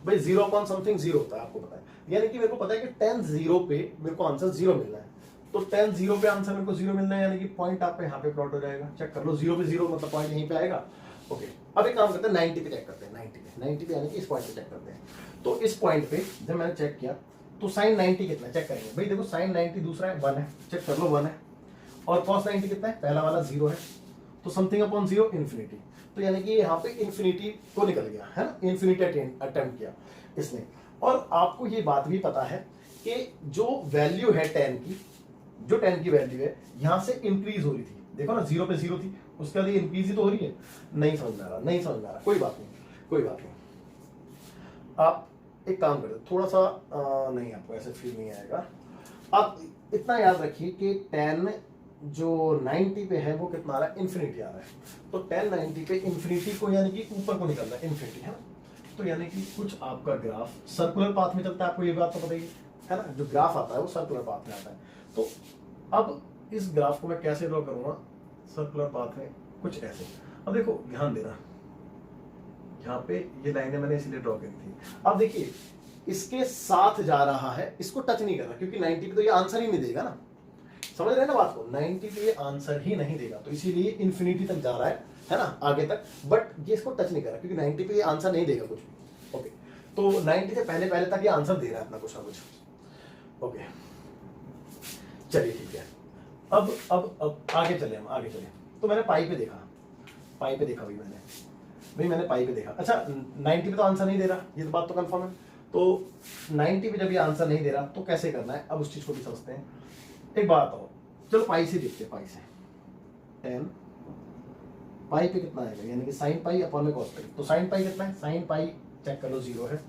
भाई 0 अपॉन समथिंग 0 होता है, आपको पता है, यानी कि मेरे को पता है कि tan 0 पे मेरे को आंसर 0 मिलना है। तो tan 0 पे आंसर मेरे को 0 मिलना है, यानी कि पॉइंट आपका यहाँ पे प्लॉट हो जाएगा। चेक कर लो, 0 पे 0 मतलब पॉइंट यहीं पे आएगा। ओके, अब एक काम करते हैं, 90 पे चेक करते हैं। 90 पे यानी कि इस पॉइंट पे चेक करते हैं। तो इस पॉइंट पे जब मैंने चेक किया तो sin 90 कितना है, चेक करेंगे। भाई देखो, sin 90 दूसरा है 1 है, चेक कर लो 1 है, और cos 90 कितना है, पहला वाला 0 है, तो समथिंग अपॉन 0 इन्फिनिटी। तो यानी कि यहाँ पे इन्फिनिटी को निकल गया, है ना, इन्फिनिटी अटेम्प्ट किया इसने। और आपको ये बात भी पता है कि जो वैल्यू है tan की, जो tan की वैल्यू है यहां से इंक्रीज हो रही थी। देखो ना, 0 पे 0 थी, उसके बाद इंक्रीज ही तो हो रही है। नहीं समझ में आ रहा, कोई बात नहीं। आप एक काम करें, थोड़ा सा नहीं, आपको ऐसे फील नहीं आएगा। आप इतना याद रखिए कि tan जो 90 पे है वो कितना आ रहा है, इन्फिनिटी आ रहा है। तो tan 90 पे इन्फिनिटी को यानी कि ऊपर को निकल रहा है, इन्फिनिटी, है ना। तो यानी कि कुछ आपका ग्राफ सर्कुलर पाथ में चलता है, आपको ये बात तो पता ही है ना। जो ग्राफ आता है वो सर्कुलर पाथ में आता है। तो अब इस ग्राफ को मैं कैसे ड्रॉ करूंगा सर्कुलर पाथ में, कुछ ऐसे। अब देखो, ध्यान देना, यहाँ पे ये लाइनें मैंने इसलिए ड्रॉ करी थी। अब देखिए, इसके साथ जा रहा है, इसको टच नहीं करना, क्योंकि 90 पे तो ये आंसर ही नहीं देगा ना। समझ रहे हैं ना बात को, 90 पे ये आंसर ही नहीं देगा, तो इसीलिए इन्फिनिटी तक जा रहा है ना, आगे तक। बट ये इसको टच नहीं कर रहा, क्योंकि 90 पे ये आंसर नहीं देगा कुछ भी। ओके, तो 90 से पहले तक ये आंसर दे रहा है अपना कुछ ना कुछ। ओके, चलिए ठीक है। अब आगे चले हम, आगे चले। तो मैंने पाई पे देखा भाई मैंने पाई पे देखा। अच्छा, 90 पे तो आंसर नहीं दे रहा, ये तो बात तो कंफर्म है। तो 90 पे जब ये आंसर नहीं दे रहा तो कैसे करना है, अब उस चीज को भी समझते हैं। एक बात और, चलो पाई से देखते हैं। पाई से 10 पाई पे कितना आएगा, यानी कि साइन पाई अपॉन में कॉस पाई। तो साइन पाई कितना है, साइन पाई चेक कर लो 0 है,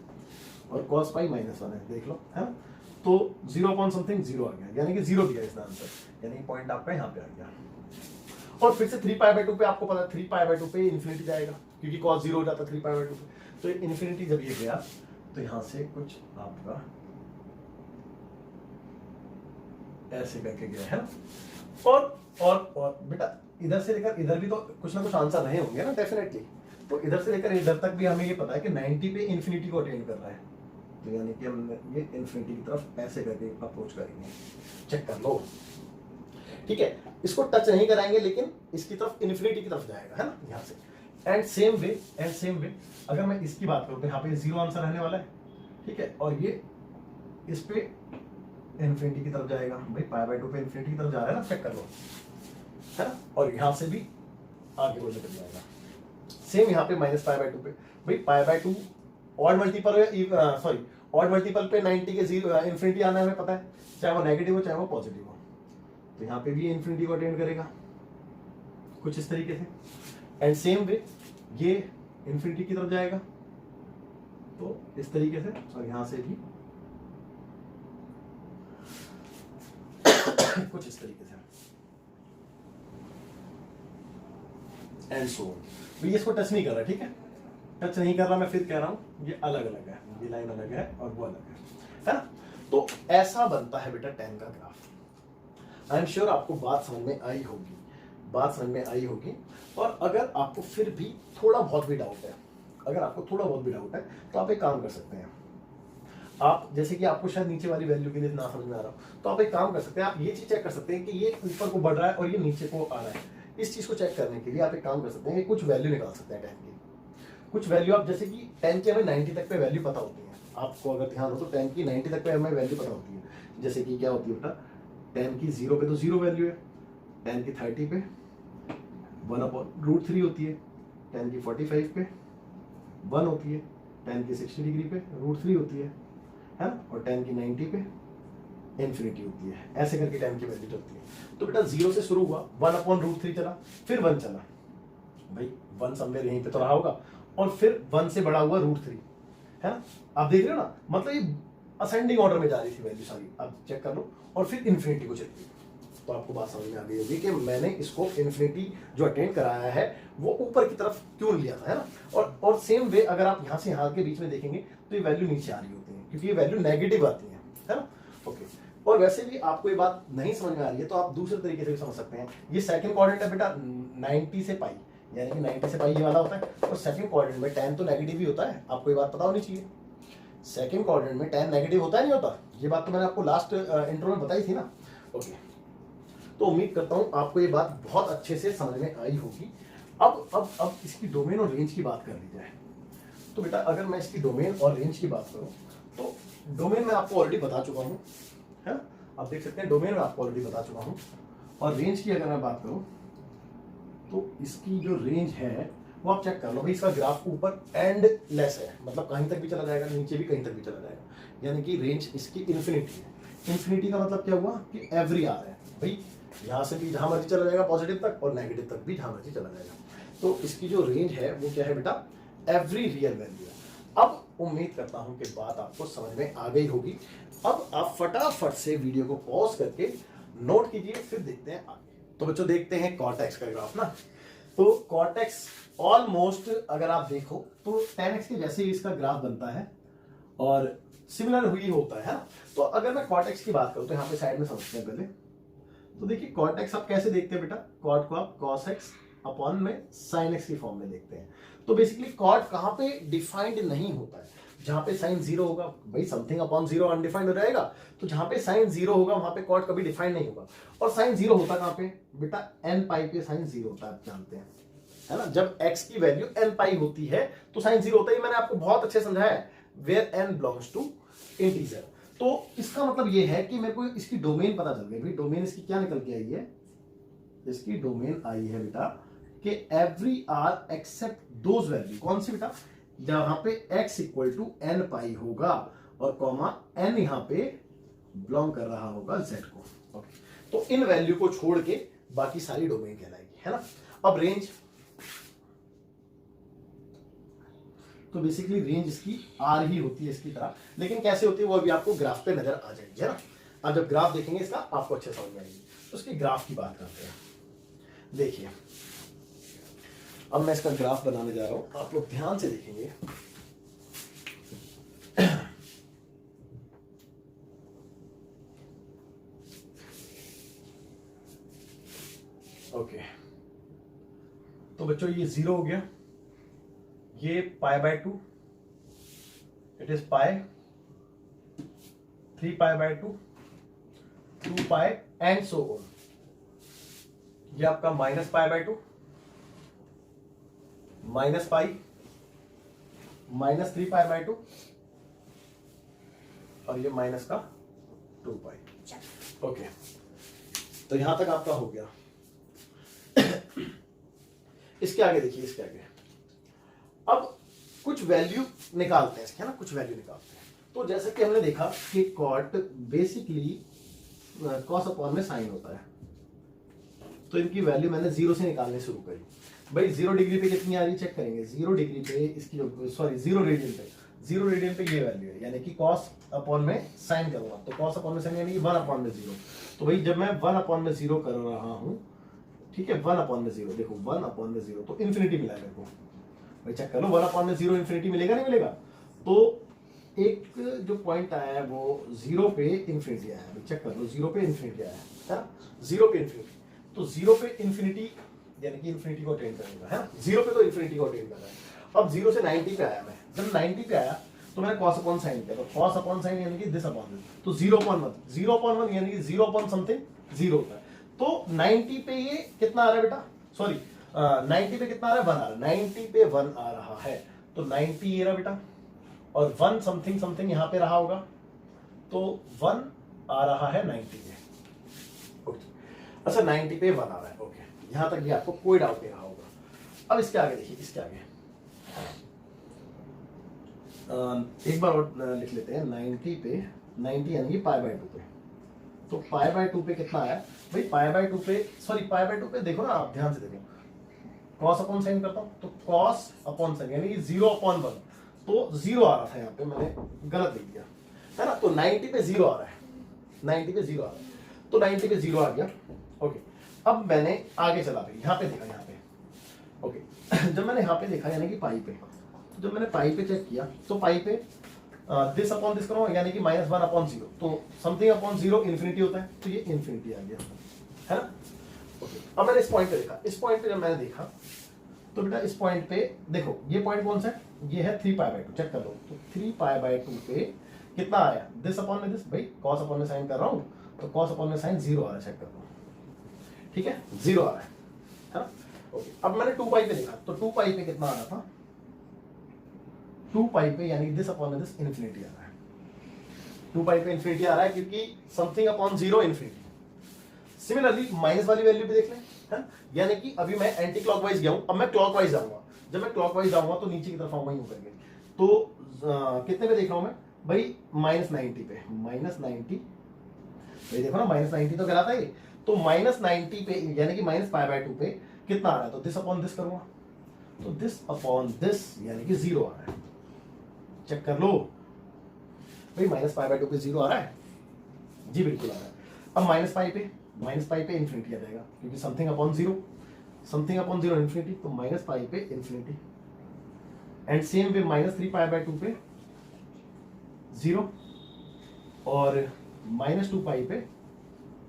और कॉस पाई -1 है, देख लो, है ना। तो 0 अपॉन समथिंग 0 आ गया, यानी कि 0 दिया इसका आंसर, यानी पॉइंट आपका यहाँ पे आ गया। और फिर से 3π/2 पे आपको पता है 3π/2 पे इन्फिनिटी जाएगा, क्योंकि cos 0 हो जाता है 3π/2 पे। तो इन्फिनिटी जब ये गया तो यहां से कुछ आपका ऐसे करके गया, है ना। और बेटा इधर से लेकर इधर भी तो कुछ ना कुछ आंसर रहे होंगे ना, डेफिनेटली। तो इधर से लेकर इधर तक भी हमें ये पता है कि 90 पे इन्फिनिटी को अटेंड कर रहा है, तो यानी कि हम ये इन्फिनिटी की तरफ ऐसे करके अप्रोच करेंगे। चेक कर लो, ठीक है। इसको टच नहीं कराएंगे, लेकिन इसकी तरफ इन्फिनिटी की तरफ जाएगा, है ना, यहाँ से। एंड सेम वे अगर मैं इसकी बात करूं तो यहाँ पे 0 आंसर रहने वाला है, ठीक है। और ये इस पे इन्फिनिटी की तरफ जाएगा, भाई π/2 पे इन्फिनिटी की तरफ जा रहा है ना, चेक कर लो, है ना। और यहां से भी आगे को निकल जाएगा, सेम यहाँ पे माइनस पाई बाय टू पे, भाई pi by two odd multiple हो, सॉरी ऑड मल्टीपल पे 90 के जीरो इन्फिनिटी आना है, हमें पता है, चाहे वो नेगेटिव हो चाहे वो पॉजिटिव हो, तो यहाँ पे भी इन्फिनिटी को अटेंड करेगा कुछ इस तरीके से। एंड सेम वे ये इन्फिनिटी की तरफ जाएगा तो इस तरीके से, और यहां से भी कुछ इस तरीके से, एंड सो ऑन। ये इसको टच नहीं कर रहा, ठीक है, टच नहीं कर रहा, मैं फिर कह रहा हूं ये अलग अलग है, ये लाइन अलग है और वो अलग है ना। तो ऐसा बनता है बेटा tan का ग्राफ। आई एम श्योर आपको बात समझ में आई होगी, बात समझ में आई होगी। और अगर आपको फिर भी थोड़ा बहुत भी डाउट है, अगर आपको थोड़ा बहुत भी डाउट है तो आप एक काम कर सकते हैं, आप जैसे कि आपको शायद नीचे वाली वैल्यू के लिए ना समझ में आ रहा हो, तो आप एक काम कर सकते हैं, आप ये चीज चेक कर सकते हैं कि ये ऊपर को बढ़ रहा है और ये नीचे को आ रहा है। इस चीज को चेक करने के लिए आप एक काम कर सकते हैं कि कुछ वैल्यू निकाल सकते हैं tan की, कुछ वैल्यू आप, जैसे कि tan की हमें 90 तक पे वैल्यू पता होती है, आपको अगर ध्यान हो तो tan की 90 तक पे हमें वैल्यू पता होती है। जैसे कि क्या होती है बेटा, tan की 0 पे तो 0 वैल्यू है, tan की 30 पे 1/√3 होती है, tan की 45 पे 1 होती है, tan की 60 डिग्री पे √3 होती है ना, और tan की 90 पे इन्फिनिटी होती है। ऐसे करके tan की वैल्यू होती है। तो बेटा 0 से शुरू हुआ, 1/√3 चला, फिर 1 चला, भाई 1 समवेयर यहीं पे तो रहा होगा, और फिर 1 से बड़ा हुआ √3, है ना। आप देख रहे हो ना, मतलब ये असेंडिंग ऑर्डर में जा रही थी वैल्यू सारी, आप चेक कर लो, और फिर इन्फिनिटी को चली। तो आपको बात समझ में आ गई होगी कि मैंने इसको इन्फिनिटी जो अटेंड कराया है वो ऊपर की तरफ क्यों लिया था, है ना। और सेम वे अगर आप यहाँ से यहाँ के बीच में देखेंगे तो ये वैल्यू नीचे आ रही होती है, क्योंकि ये वैल्यू नेगेटिव आती है ना। ओके, और वैसे भी आपको ये बात नहीं समझ में आ रही है तो आप दूसरे तरीके से भी समझ सकते हैं। ये सेकंड क्वाड्रेंट है बेटा 90 से पाई, यानी कि 90 से पाई ये वाला होता है, और सेकंड क्वाड्रेंट में tan तो नेगेटिव ही होता है, आपको ये बात पता होनी चाहिए। सेकंड क्वाड्रेंट में tan नेगेटिव होता है, नहीं होता, ये बात तो मैंने आपको लास्ट इंट्रो में बताई थी ना। ओके, तो उम्मीद करता हूं आपको ये बात बहुत अच्छे से समझ में आई होगी। अब इसकी डोमेन और रेंज की बात कर ली जाए तो बेटा अगर मैं इसकी डोमेन और रेंज की बात करूं तो डोमेन में आपको ऑलरेडी बता चुका हूं, है ना, आप देख सकते हैं डोमेन में आपको ऑलरेडी बता चुका हूं। और रेंज की अगर मैं बात करूं तो इसकी जो रेंज है वो आप चेक कर लो भाई, इसका ग्राफ ऊपर एंड लेस है, मतलब कहीं तक भी चला जाएगा, नीचे भी कहीं तक भी चला जाएगा, यानी कि रेंज इसकी इन्फिनिटी है। इन्फिनिटी का मतलब क्या हुआ कि एवरी आर है भाई, यहां से भी जहां मर्जी चला जाएगा पॉजिटिव तक, और नेगेटिव तक भी जहां मर्जी चला जाएगा। तो इसकी जो रेंज है वो क्या है बेटा, एवरी रियल वैल्यू है। अब उम्मीद करता हूं कि बात आपको समझ में आ गई होगी। अब आप फटाफट से वीडियो को पॉज करके नोट कीजिए, फिर देखते हैं आगे। तो बच्चों देखते हैं कॉर्टेक्स का ग्राफ ना। तो कॉर्टेक्स ऑलमोस्ट अगर आप देखो तो tan x के जैसे ही इसका ग्राफ बनता है और सिमिलर हुई होता है ना। तो अगर मैं कॉर्टेक्स की बात करूं तो यहाँ पे साइड में समझते हैं पहले। तो देखिए कॉर्टेक्स आप कैसे देखते हैं बेटा, कॉट को आप cos x अपॉन में sin x की फॉर्म में देखते हैं। तो बेसिकली कॉट कहां पे डिफाइंड नहीं होता है, जहां पे साइन 0 होगा, भाई समथिंग अपॉन 0 अनडिफाइंड हो जाएगा, तो जहां पे साइन 0 होगा वहां पे कॉट कभी डिफाइंड नहीं होगा। और साइन 0 होता कहां पे बेटा, n पाई पे साइन 0 होता है, आप जानते हैं, है ना। जब x की वैल्यू n पाई होती है तो साइन 0 होता है, मैंने आपको बहुत अच्छे समझाया है, where n belongs to integer. तो इसका मतलब ये है कि मेरे को इसकी डोमेन पता चल गई, भाई डोमेन इसकी क्या निकल के आई है, इसकी डोमेन आई है बेटा कि every R except those value, कौन सी बेटा, जहां पे x equal to n pi होगा और कॉमा n यहां पे बिलोंग कर रहा होगा z को। ओके, तो इन वैल्यू को छोड़ के बाकी सारी डोमेन कहलाएगी, है ना। अब रेंज, तो बेसिकली रेंज इसकी आर ही होती है इसकी तरह, लेकिन कैसे होती है वो अभी आपको ग्राफ पे नजर आ जाएगी, है ना। अब जब ग्राफ देखेंगे इसका आपको अच्छे समझ में आएगी। तो इसके ग्राफ की बात करते हैं। देखिए अब मैं इसका ग्राफ बनाने जा रहा हूं, आप लोग ध्यान से देखेंगे। ओके, तो बच्चों ये 0 हो गया, ये पाई by 2, it is pi, 3 pi by 2, 2 pi and so on. ये आपका minus pi by 2, minus pi, minus 3 pi by 2, और ये माइनस का 2 पाई। ओके, तो यहां तक आपका हो गया। इसके आगे देखिए, इसके आगे अब कुछ वैल्यू निकालते हैं इसके, है ना, कुछ वैल्यू निकालते हैं। तो जैसे कि हमने देखा कि कॉट बेसिकली कॉस अपॉन में साइन होता है, तो इनकी वैल्यू मैंने 0 से निकालने शुरू करी। भाई 0 डिग्री पे कितनी आ रही है चेक करेंगे। 0 डिग्री पे इसकी जो, सॉरी 0 रेडियन पे, 0 रेडियन पे ये वैल्यू है, यानी कि कॉस अपॉन में साइन करूंगा तो कॉस अपॉन में साइन यानी कि 1 अपॉन में 0। तो भाई जब मैं 1 अपॉन में 0 कर रहा हूं, ठीक है, 1 अपॉन में 0, देखो 1 अपॉन में 0 तो इन्फिनिटी मिला मेरे को। भाई चेक कर लो 1 अपॉन में 0 इन्फिनिटी मिलेगा नहीं मिलेगा। तो एक जो पॉइंट आया है वो 0 पे इन्फिनिटी आया है, चेक कर लो 0 पे इन्फिनिटी आया है ना, 0 पे इन्फिनिटी। तो 0 पे इन्फिनिटी यानी कि इन्फिनिटी को अटेन करेगा, है ना, 0 पे तो इन्फिनिटी को अटेन कर रहा है। अब 0 से 90 पे आया मैं, जब 90 पे आया तो मैंने cos अपॉन साइन किया, तो cos अपॉन साइन यानी कि दिस अपॉन दिस, तो 0.1 यानी कि 0 अपॉन समथिंग 0 होता है। तो 90 पे ये कितना आ रहा है बेटा, सॉरी 90 पे कितना आ रहा है, 1 आ रहा है, 90 पे 1 आ रहा है, तो 90 ये रहा बेटा, और 1 समथिंग समथिंग यहां पे रहा होगा, तो 1 आ रहा है 90 पे। अच्छा 90 पे 1 आ रहा है, ओके, यहां तक भी आपको कोई डाउट नहीं रहा होगा। अब इसके आगे देखिए, इसके आगे एक बार और लिख लेते हैं। 90 पे 90 यानी कि पाई बाय 2 पे, तो पाई बाय 2 पे कितना आया भाई, पाई बाय 2 पे, सॉरी पाई बाय 2 पे देखो ना, आप ध्यान से देखो, कॉस अपॉन साइन करता हूं तो कॉस अपॉन साइन यानी कि 0 अपॉन 1, तो 0 आ रहा था यहाँ पे, मैंने गलत लिख दिया, है ना। तो 90 पे 0 आ रहा है, 90 पे 0 आ रहा है, तो 90 पे 0 आ गया, ओके। अब मैंने आगे चला गया, यहाँ पे देखा, यहाँ पे ओके जब मैंने यहाँ पे देखा यानी कि पाई पे, तो जब मैंने पाई पे चेक किया तो पाई पे दिस अपॉन दिस करो यानी कि -1 अपॉन 0, तो समथिंग अपॉन 0 इन्फिनिटी होता है, तो ये इन्फिनिटी आ गया, है ना, ओके। अब मैंने इस पॉइंट पे देखा, इस पॉइंट पे जब मैंने देखा तो बेटा इस पॉइंट पे देखो, ये पॉइंट कौन सा है, ये है 3 पाई बाय 2, चेक कर लो, तो 3 पाई बाय 2 पे कितना आया, दिस अपॉन में दिस, भाई कॉस अपॉन में साइन कर रहा हूं तो कॉस अपॉन में साइन 0 आ रहा है, चेक कर लो, ठीक है 0 आ रहा है ना, ओके। अब मैंने 2 पाई पे देखा, तो 2 पाई पे कितना आ रहा था, 2 पाई पे यानी दिस अपॉन में दिस इन्फिनिटी आ रहा है, 2 पाई पे इन्फिनिटी आ रहा है क्योंकि something upon 0 infinity. Similarly minus वाली वैल्यू भी देख लें, है, यानी कि अभी मैं एंटी क्लॉकवाइज गया हूं, अब मैं क्लॉकवाइज जाऊंगा, जब मैं क्लॉकवाइज जाऊंगा तो नीचे की तरफ आऊंगा यूं करके, तो कितने पे देख रहा हूं मैं भाई, -90 पे, -90, ये देखो ना -90 तो कहलाता है, तो -90 पे यानी कि -π/2 पे कितना आ रहा है, तो दिस अपॉन दिस करूंगा, तो दिस अपॉन दिस यानी कि 0 आ रहा है, चेक कर लो भाई, -π/2 पे 0 आ रहा है, जी बिल्कुल आ रहा है। अब -π पे इन्फिनिटी आ जाएगा क्योंकि समथिंग अपॉन 0 इन्फिनिटी, तो -π पे इन्फिनिटी, एंड सेम वे -3π/2 पे 0 और -2π पे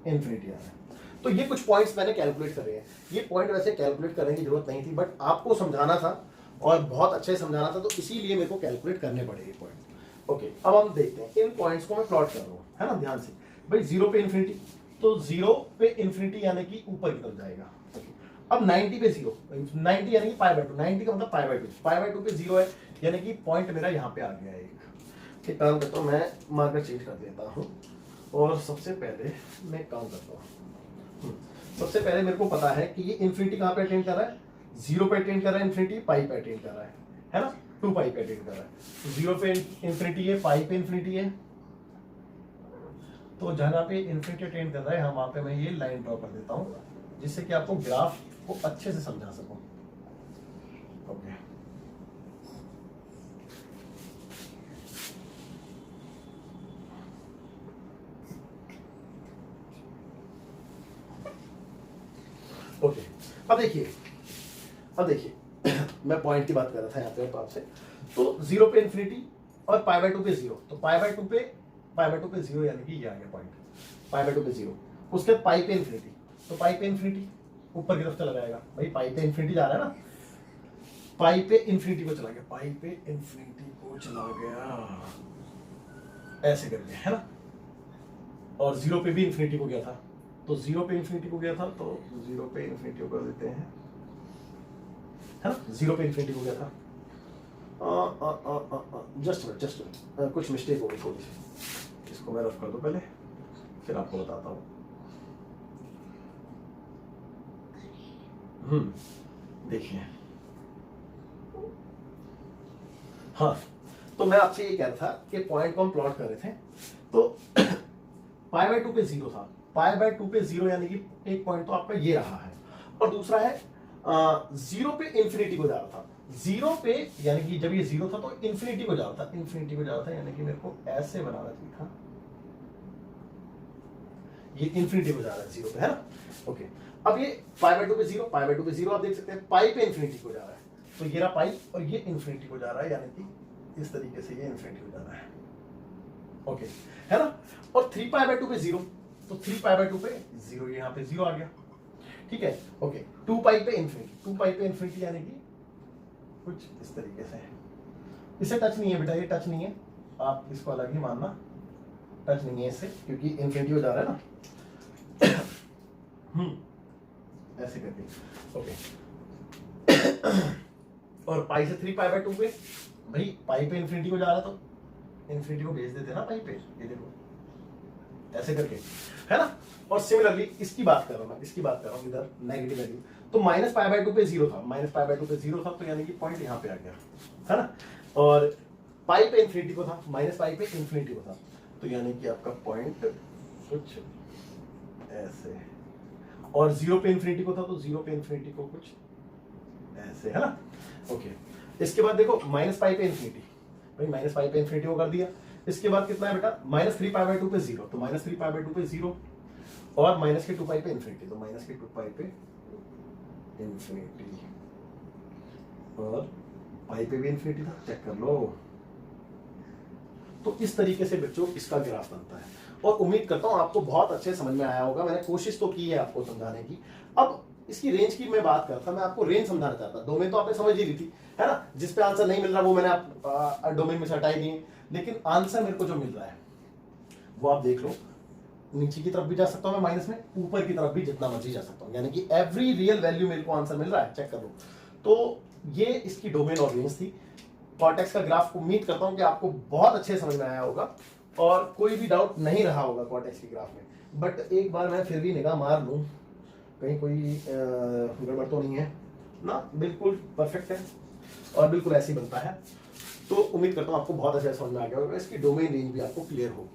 इन्फिनिटी आ रहा है। तो ये कुछ पॉइंट्स मैंने कैलकुलेट करे हैं, ये पॉइंट वैसे कैलकुलेट करने की जरूरत नहीं थी, बट आपको समझाना था और बहुत अच्छे से समझाना था, तो इसीलिए मेरे को कैलकुलेट करने पड़े ये पॉइंट, ओके। अब हम देखते हैं, इन पॉइंट्स को मैं प्लॉट कर रहा हूँ, है ना, ध्यान से भाई, 0 पे इन्फिनिटी, तो 0 पे इन्फिनिटी यानी कि ऊपर की तरफ जाएगा, अब 90 पे 0, 90 यानी कि π/2, 90 का मतलब π/2 पे 0 है, यानी कि पॉइंट मेरा यहाँ पे आ गया है। एक काम करता हूँ, मैं मार्कर चेंज कर देता हूँ, और सबसे पहले मैं काम करता हूँ, सबसे पहले मेरे को पता है कि ये इन्फिनिटी कहाँ पे अटेंड कर रहा है, 0 पे अटेंड कर रहा है, इन्फिनिटी पाई पे अटेंड कर रहा है ना, 2 पाई पे अटेंड कर रहा है, तो 0 पे इन्फिनिटी है, पाई पे इन्फिनिटी है, तो जहां पे इन्फिनिटी अटेंड कर रहा है, हम वहां पे मैं ये लाइन ड्रॉ कर देता हूँ, जिससे कि आपको ग्राफ को अच्छे से समझा सकूं, ओके। ओके, अब देखिए मैं पॉइंट की बात कर रहा था यहाँ पे आपसे, तो 0 पे इन्फिनिटी और π/2 पे 0, तो π/2 पे 0 यानी कि ये आ गया पॉइंट, π/2 पे 0, उसके बाद पाई पे इन्फिनिटी, तो पाई पे इन्फिनिटी ऊपर की तरफ चला जाएगा, भाई पाई पे इन्फिनिटी जा रहा है ना, पाई पे इन्फिनिटी को चला गया, पाई पे इन्फिनिटी को चला गया ऐसे करके, है ना, और 0 पे भी इन्फिनिटी को गया था, तो 0 पे इन्फिनिटी को गया था, तो 0 पे इन्फिनिटी को कर देते हैं, है ना, 0 पे इन्फिनिटी को गया था, जस्ट कुछ मिस्टेक हो गई थोड़ी सी, इसको मैं रफ कर दूं पहले, फिर आपको बताता हूँ। देखिए हाँ, तो मैं आपसे ये कह रहा था कि पॉइंट को हम प्लॉट कर रहे थे, तो पाई बाय 2 पे 0 था, पाई बाय 2 पे 0 यानी कि एक पॉइंट तो आपका ये रहा है, और दूसरा है 0 पे इंफिनिटी को जा रहा था, 0 पे यानी कि जब ये 0 था तो इंफिनिटी को जा रहा था, इंफिनिटी को जा रहा था यानी कि मेरे को ऐसे बनाना चाहिए था, ये इंफिनिटी को जा रहा है 0 पे, है ना। ओके, अब ये पाई बाय 2 पे 0, पाई बाय 2 पे 0 आप देख सकते हैं, पाई पे इंफिनिटी को जा रहा है, तो ये रहा पाई और ये इंफिनिटी को जा रहा है, यानी कि इस तरीके से ये इंफिनिटी को जा रहा है। ओके, है ना। और 3 पाई बाय 2 पे 0, तो 3 पाई बाय 2 पे 0, यहाँ पे 0 आ गया, ठीक है। ओके, 2 पाई पे इंफिनिटी, 2 पाई पे इंफिनिटी यानी कि कुछ इस तरीके से, इसे टच नहीं है बेटा, ये टच नहीं है, आप इसको अलग ही मानना, टच नहीं है इससे, क्योंकि इंफिनिटी हो जा रहा है ना। ऐसे करके, ओके। और पाई से 3 पाई बाय 2 पे, भाई पाई पे इंफिनिटी को जा रहा, तो इंफिनिटी को भेज देते ना पाई पे, ये देखो ऐसे करके, है ना। और सिमिलरली इसकी बात कर रहा हूं मैं, इसकी बात कर रहा हूं इधर नेगेटिव वैल्यू, तो माइनस पाई बाय 2 पे 0 था, माइनस पाई बाय 2 पे 0 था, तो यानी कि पॉइंट यहां पे आ गया, है ना। और पाई पे इंफिनिटी को था, माइनस पाई पे इंफिनिटी को था, तो यानी कि आपका पॉइंट कुछ ऐसे, और 0 पे इंफिनिटी को था, तो 0 पे इंफिनिटी को कुछ ऐसे, है ना। ओके, इसके बाद देखो माइनस पाई पे इंफिनिटी, भाई माइनस पाई पे इंफिनिटी को कर दिया, इसके बाद कितना है बेटा, माइनस 3 पाई बाय 2 पे 0, तो माइनस 3 पाई बाय 2 पे 0, और माइनस के 2 पाई पे इंफिनिटी, तो माइनस के 2 पाई पे इंफिनिटी, और पाई पे भी इंफिनिटी था, चेक कर लो। तो इस तरीके से बच्चों इसका ग्राफ बनता है, और उम्मीद करता हूं आपको बहुत अच्छे समझ में आया होगा, मैंने कोशिश तो की है आपको समझाने की। अब इसकी रेंज की मैं बात करता, मैं आपको रेंज समझाना चाहता, डोमेन तो आपने समझ ही ली थी, है ना, जिस पे आंसर नहीं मिल रहा वो मैंने आप डोमेन में से हटाई दिए, लेकिन आंसर मेरे को जो मिल रहा है वो आप देख लो, नीचे की तरफ भी जा सकता हूं मैं माइनस में, ऊपर की तरफ भी जितना मर्जी जा सकता हूं, यानी कि एवरी रियल वैल्यू मेरे को आंसर मिल रहा है, चेक कर लो। तो ये इसकी डोमेन और रेंज थी। कॉर्टेक्स का ग्राफ उम्मीद करता हूं कि आपको बहुत अच्छे समझ में आया होगा, और कोई भी डाउट नहीं रहा होगा कॉर्टेक्स के ग्राफ में। बट एक बार मैं फिर भी निगाह मार लूं, कहीं कोई गड़बड़ तो नहीं है ना, बिल्कुल परफेक्ट है और बिल्कुल ऐसे ही बनता है। तो उम्मीद करता हूं आपको बहुत अच्छे समझ में आ गया होगा, इसकी डोमेन रेंज भी आपको क्लियर होगी।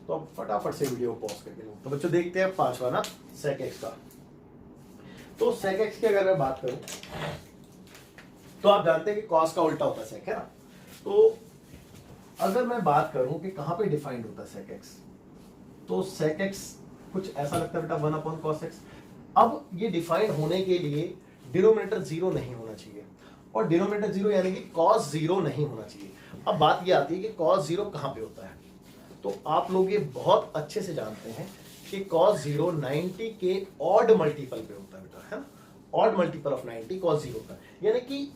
तो अब फटाफट से वीडियो पॉज करके लो। तो बच्चों देखते हैं पांचवा ना, सेक एक्स का। तो सेक एक्स की अगर मैं बात करूं, तो आप जानते हैं कि कॉस का उल्टा होता है सेक, है ना। तो अगर मैं बात करूं कि कहां पे डिफाइंड होता है सेक एक्स, तो सेक एक्स कुछ ऐसा लगता है बेटा 1 अपॉन कॉस एक्स। अब ये डिफाइंड होने के लिए डिनोमिनेटर 0 नहीं होना चाहिए, और डिनोमिनेटर 0 यानी कि कॉस 0 नहीं होना चाहिए। अब बात ये आती है कि कॉस 0 कहां पे होता है, तो आप लोग ये बहुत अच्छे से जानते हैं कि कॉस 0 90 के ऑड मल्टीपल पे होता है बेटा, है ना। ऑड मल्टीपल ऑफ 90 कॉस 0 होता है, यानी कि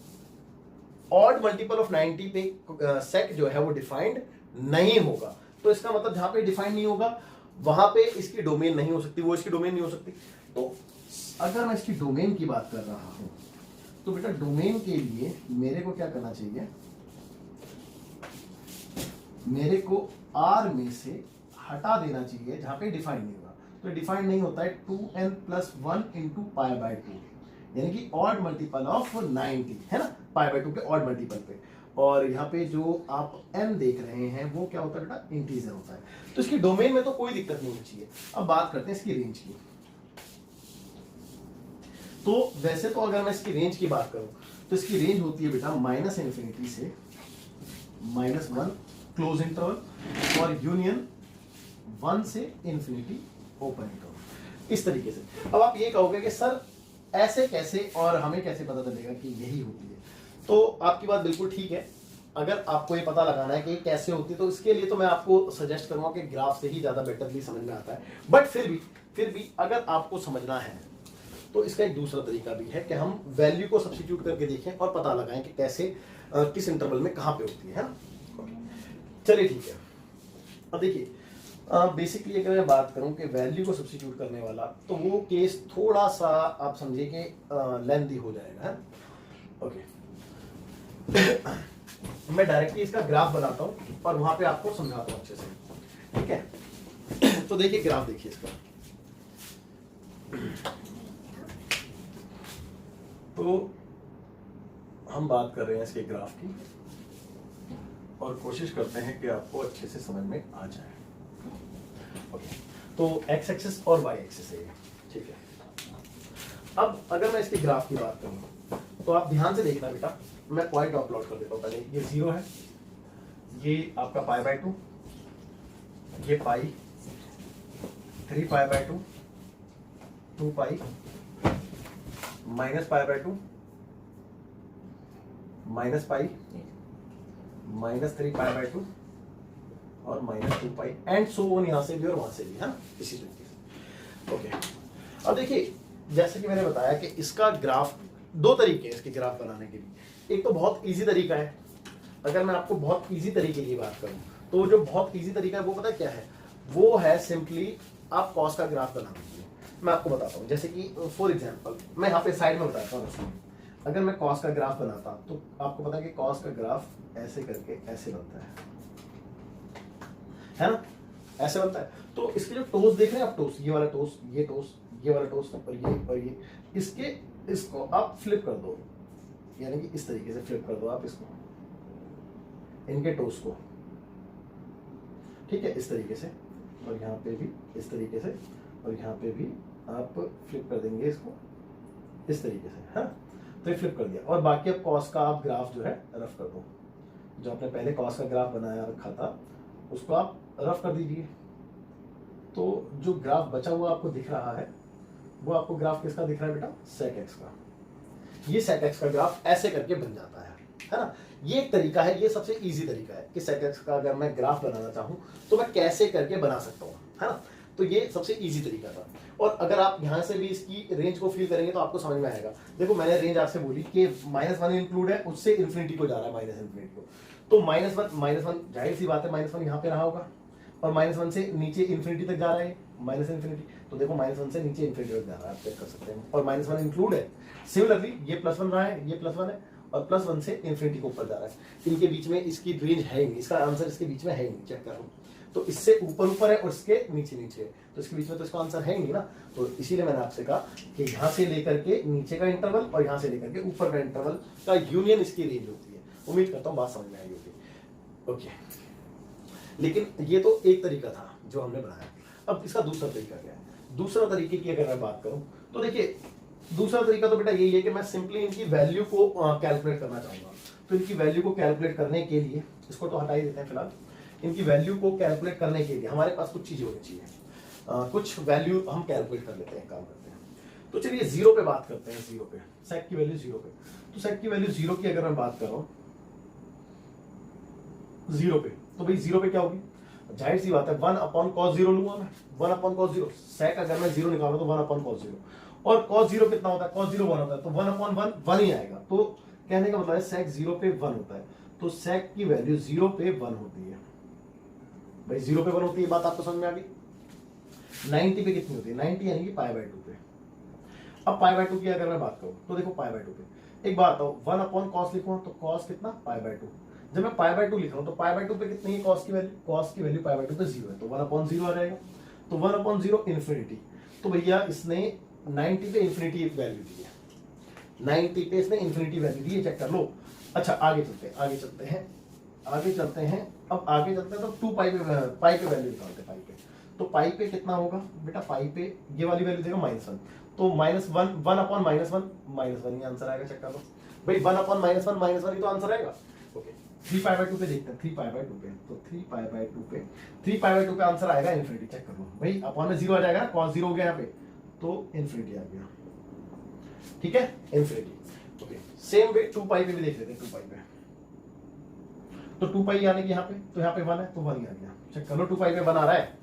ऑड मल्टीपल ऑफ 90 पे सेक जो है वो डिफाइंड नहीं होगा। तो इसका मतलब जहां पे डिफाइंड नहीं होगा वहां पे इसकी डोमेन नहीं हो सकती, वो इसकी डोमेन नहीं हो सकती। तो अगर मैं इसकी डोमेन की बात कर रहा हूं, तो बेटा डोमेन के लिए मेरे को क्या करना चाहिए, मेरे को आर में से हटा देना चाहिए जहां पे डिफाइंड नहीं होगा। तो डिफाइंड नहीं होता है 2n+1 इंटू पाई बाय 2, यानी कि ऑड मल्टीपल ऑफ 90, है ना, पाई बाय 2 के ऑड मल्टीपल पे। और यहाँ पे जो आप n देख रहे हैं वो क्या होता है बेटा, इंटीजर होता है। तो इसकी डोमेन में तो कोई दिक्कत नहीं होनी चाहिए। अब बात करते हैं इसकी रेंज की। तो वैसे तो अगर मैं इसकी रेंज की बात करूं, तो इसकी रेंज होती है बेटा -∞ से -1 क्लोज इंटरवल, और यूनियन 1 से इंफिनिटी ओपन इंटरवल, इस तरीके से। अब आप ये कहोगे कि सर ऐसे कैसे, और हमें कैसे पता चलेगा कि यही होती है। तो आपकी बात बिल्कुल ठीक है, अगर आपको ये पता लगाना है कि कैसे होती है, तो इसके लिए तो मैं आपको सजेस्ट करूंगा कि ग्राफ से ही ज्यादा बेटरली समझ में आता है। बट फिर भी अगर आपको समझना है तो इसका एक दूसरा तरीका भी है कि हम वैल्यू को सब्स्टिट्यूट करके देखें और पता लगाएं कि कैसे किस इंटरवल में कहां पे होती है ना। चलिए ठीक है। अब देखिए बेसिकली अगर मैं बात करूं कि वैल्यू को सब्स्टिट्यूट करने वाला, तो वो केस थोड़ा सा आप समझिए कि लेंथी हो जाएगा, है। ओके मैं डायरेक्टली इसका ग्राफ बनाता हूं और वहां पे आपको समझाता हूं अच्छे से, ठीक है। तो देखिए ग्राफ देखिए इसका। तो हम बात कर रहे हैं इसके ग्राफ की। और कोशिश करते हैं कि आपको अच्छे से समझ में आ जाए। ओके, तो एक्स एक्सिस और वाई एक्सिस है ये, ठीक है। अब अगर मैं इसके ग्राफ की बात करूं तो आप ध्यान से देखना बेटा, मैं पॉइंट ऑफ प्लॉट कर देता हूं। पहले ये 0 है, ये आपका π/2, ये पाई, 3π/2, 2π, -π/2, -π, -3π/2 और -2π एंड सो ऑन, यहां से भी और वहां से भी, है ना, इसी तरीके से। ओके, अब देखिए जैसे कि मैंने बताया कि इसका ग्राफ, दो तरीके हैं इसके ग्राफ बनाने के लिए। एक तो बहुत इजी तरीका है, अगर मैं आपको बहुत इजी तरीके की बात करूं तो जो बहुत इजी तरीका है वो पता क्या है, वो है सिंपली आप कॉस का ग्राफ बना दीजिए। मैं आपको बताता हूं, जैसे कि फॉर एग्जांपल मैं यहाँ पे साइड में बताता हूँ, अगर मैं कॉस का ग्राफ बनाता तो आपको पता है कि कॉस का ग्राफ ऐसे करके ऐसे बनता है ना, ऐसे बनता है। तो इसके जो टोस देख रहे हैं आप, टोस, ये वाला टोस, ये टोस, ये वाला टोस और ये इसको आप फ्लिप कर दो, यानी कि इस तरीके से फ्लिप कर दो आप इसको, इनके टोस को, ठीक है, इस तरीके से, और यहाँ पे भी इस तरीके से, और यहाँ पे भी आप फ्लिप कर देंगे इसको इस तरीके से, हाँ। तो ये फ्लिप कर दिया, और बाकी अब कॉस का आप ग्राफ जो है रफ कर दो। जो आपने पहले कॉस का ग्राफ बनाया रखा था उसको आप रफ कर दीजिए। तो जो ग्राफ बचा हुआ आपको दिख रहा है वो आपको ग्राफ किसका दिख रहा है बेटा, sec x का। ये sec x का ग्राफ ऐसे करके बन जाता है ना। ये एक तरीका है, ये सबसे इजी तरीका है कि sec x का अगर मैं ग्राफ बनाना चाहूं तो मैं कैसे करके बना सकता हूं, है ना। तो ये सबसे इजी तरीका था। और अगर आप यहाँ से भी इसकी रेंज को फील करेंगे तो आपको समझ में आएगा। देखो मैंने रेंज आपसे बोली कि -1 इंक्लूड है, उससे इन्फिनिटी को जा रहा है, -इन्फिनिटी को। तो -1 जाहिर सी बात है, -1 यहाँ पे रहा होगा, और -1 से नीचे इन्फिनिटी तक जा रहा है, -इन्फिनिटी। तो देखो -1 से नीचे इन्फिनिटी तक जा रहा है, आप चेक कर सकते हैं, और -1 इंक्लूड है। सिमिलरली ये +1 रहा है, ये +1 है, और +1 से इन्फिनिटी को ऊपर जा रहा है। इनके बीच में इसकी रेंज है ही नहीं, इसका आंसर इसके बीच में है ही नहीं, चेक करो। तो इससे ऊपर ऊपर है और इसके नीचे नीचे है, तो इसके बीच में तो इसका आंसर है ही नहीं ना। तो इसीलिए मैंने आपसे कहा कि यहाँ से लेकर के नीचे का इंटरवल और यहाँ से लेकर के ऊपर का इंटरवल का यूनियन इसकी रेंज होती है। उम्मीद करता हूँ बात समझ में आई होगी। ओके, लेकिन ये तो एक तरीका था जो हमने बनाया। अब इसका दूसरा तरीका क्या है? दूसरा तरीके की अगर मैं बात करूं तो देखिए, दूसरा तरीका तो बेटा यही है कि मैं सिंपली इनकी वैल्यू को कैलकुलेट करना चाहूंगा। तो इनकी वैल्यू को कैलकुलेट करने के लिए, इसको तो हटा ही देते हैं फिलहाल। इनकी वैल्यू को कैलकुलेट करने के लिए हमारे पास कुछ चीजें होनी चाहिए, कुछ वैल्यू हम कैलकुलेट कर लेते हैं, काम करते हैं। तो चलिए 0 पे बात करते हैं, 0 पे सेक की वैल्यू 0 पे। तो सेक की वैल्यू 0 की अगर मैं बात कर रहा हूं 0 पे, तो भाई 0 पे क्या होगी, जाहिर सी बात है 1/cos 0 लूंगा मैं, 1/cos 0। सेक अगर मैं 0 निकालूं तो 1/cos 0, और cos 0 कितना होता है, cos 0 1 होता है, तो 1/1 1 ही आएगा। तो कहने का मतलब है सेक 0 पे 1 होता है, तो सेक की वैल्यू 0 पे 1 होती है। भाई 0 पे 1 होती है, बात आपको समझ में आ गई। 90 पे कितनी होती है, 90 यानी कि π/2 पे। अब π/2 की अगर मैं बात करूं तो देखो π/2 पे एक बात बताओ, 1/cos लिखूं तो cos कितना, π/2। जब मैं π/2 लिख रहा हूं तो π/2 पे कितनी है cos की वैल्यू, cos की वैल्यू π/2 पे 0 है, तो 1/0 आ जाएगा। तो 1/0 इन्फिनिटी। तो भैया इसने 90 पे इन्फिनिटी वैल्यू दी है, 90 पे इसने इन्फिनिटी वैल्यू दी है, चेक कर लो। अच्छा आगे चलते हैं, आगे चलते हैं, आगे चलते हैं। अब आगे चलते हैं तो 2 पाई पे वैल्यू निकालते हैं, पाई पे। तो पाई पे कितना होगा बेटा, पाई पे ये वाली वैल्यू देगा -1, तो -1 1/-1 ही आंसर आएगा, चेक कर लो भाई। 1/-1 ही तो आंसर आएगा। ओके, 3π/2 पे देखते हैं, 3π/2 पे, तो 3π/2 पे आंसर आएगा इन्फिनिटी, चेक कर लो भाई। अपॉन में 0 आ जाएगा ना, cos 0 हो गया यहाँ पे, तो इन्फिनिटी आ गया, ठीक है, इन्फिनिटी। ओके, सेम वे 2π पे भी देख लेते हैं, 2π पे तो 2π यानी कि यहाँ पे, तो यहाँ पे 1 है तो 1 ही आ गया, चेक कर लो 2π पे बना रहा है।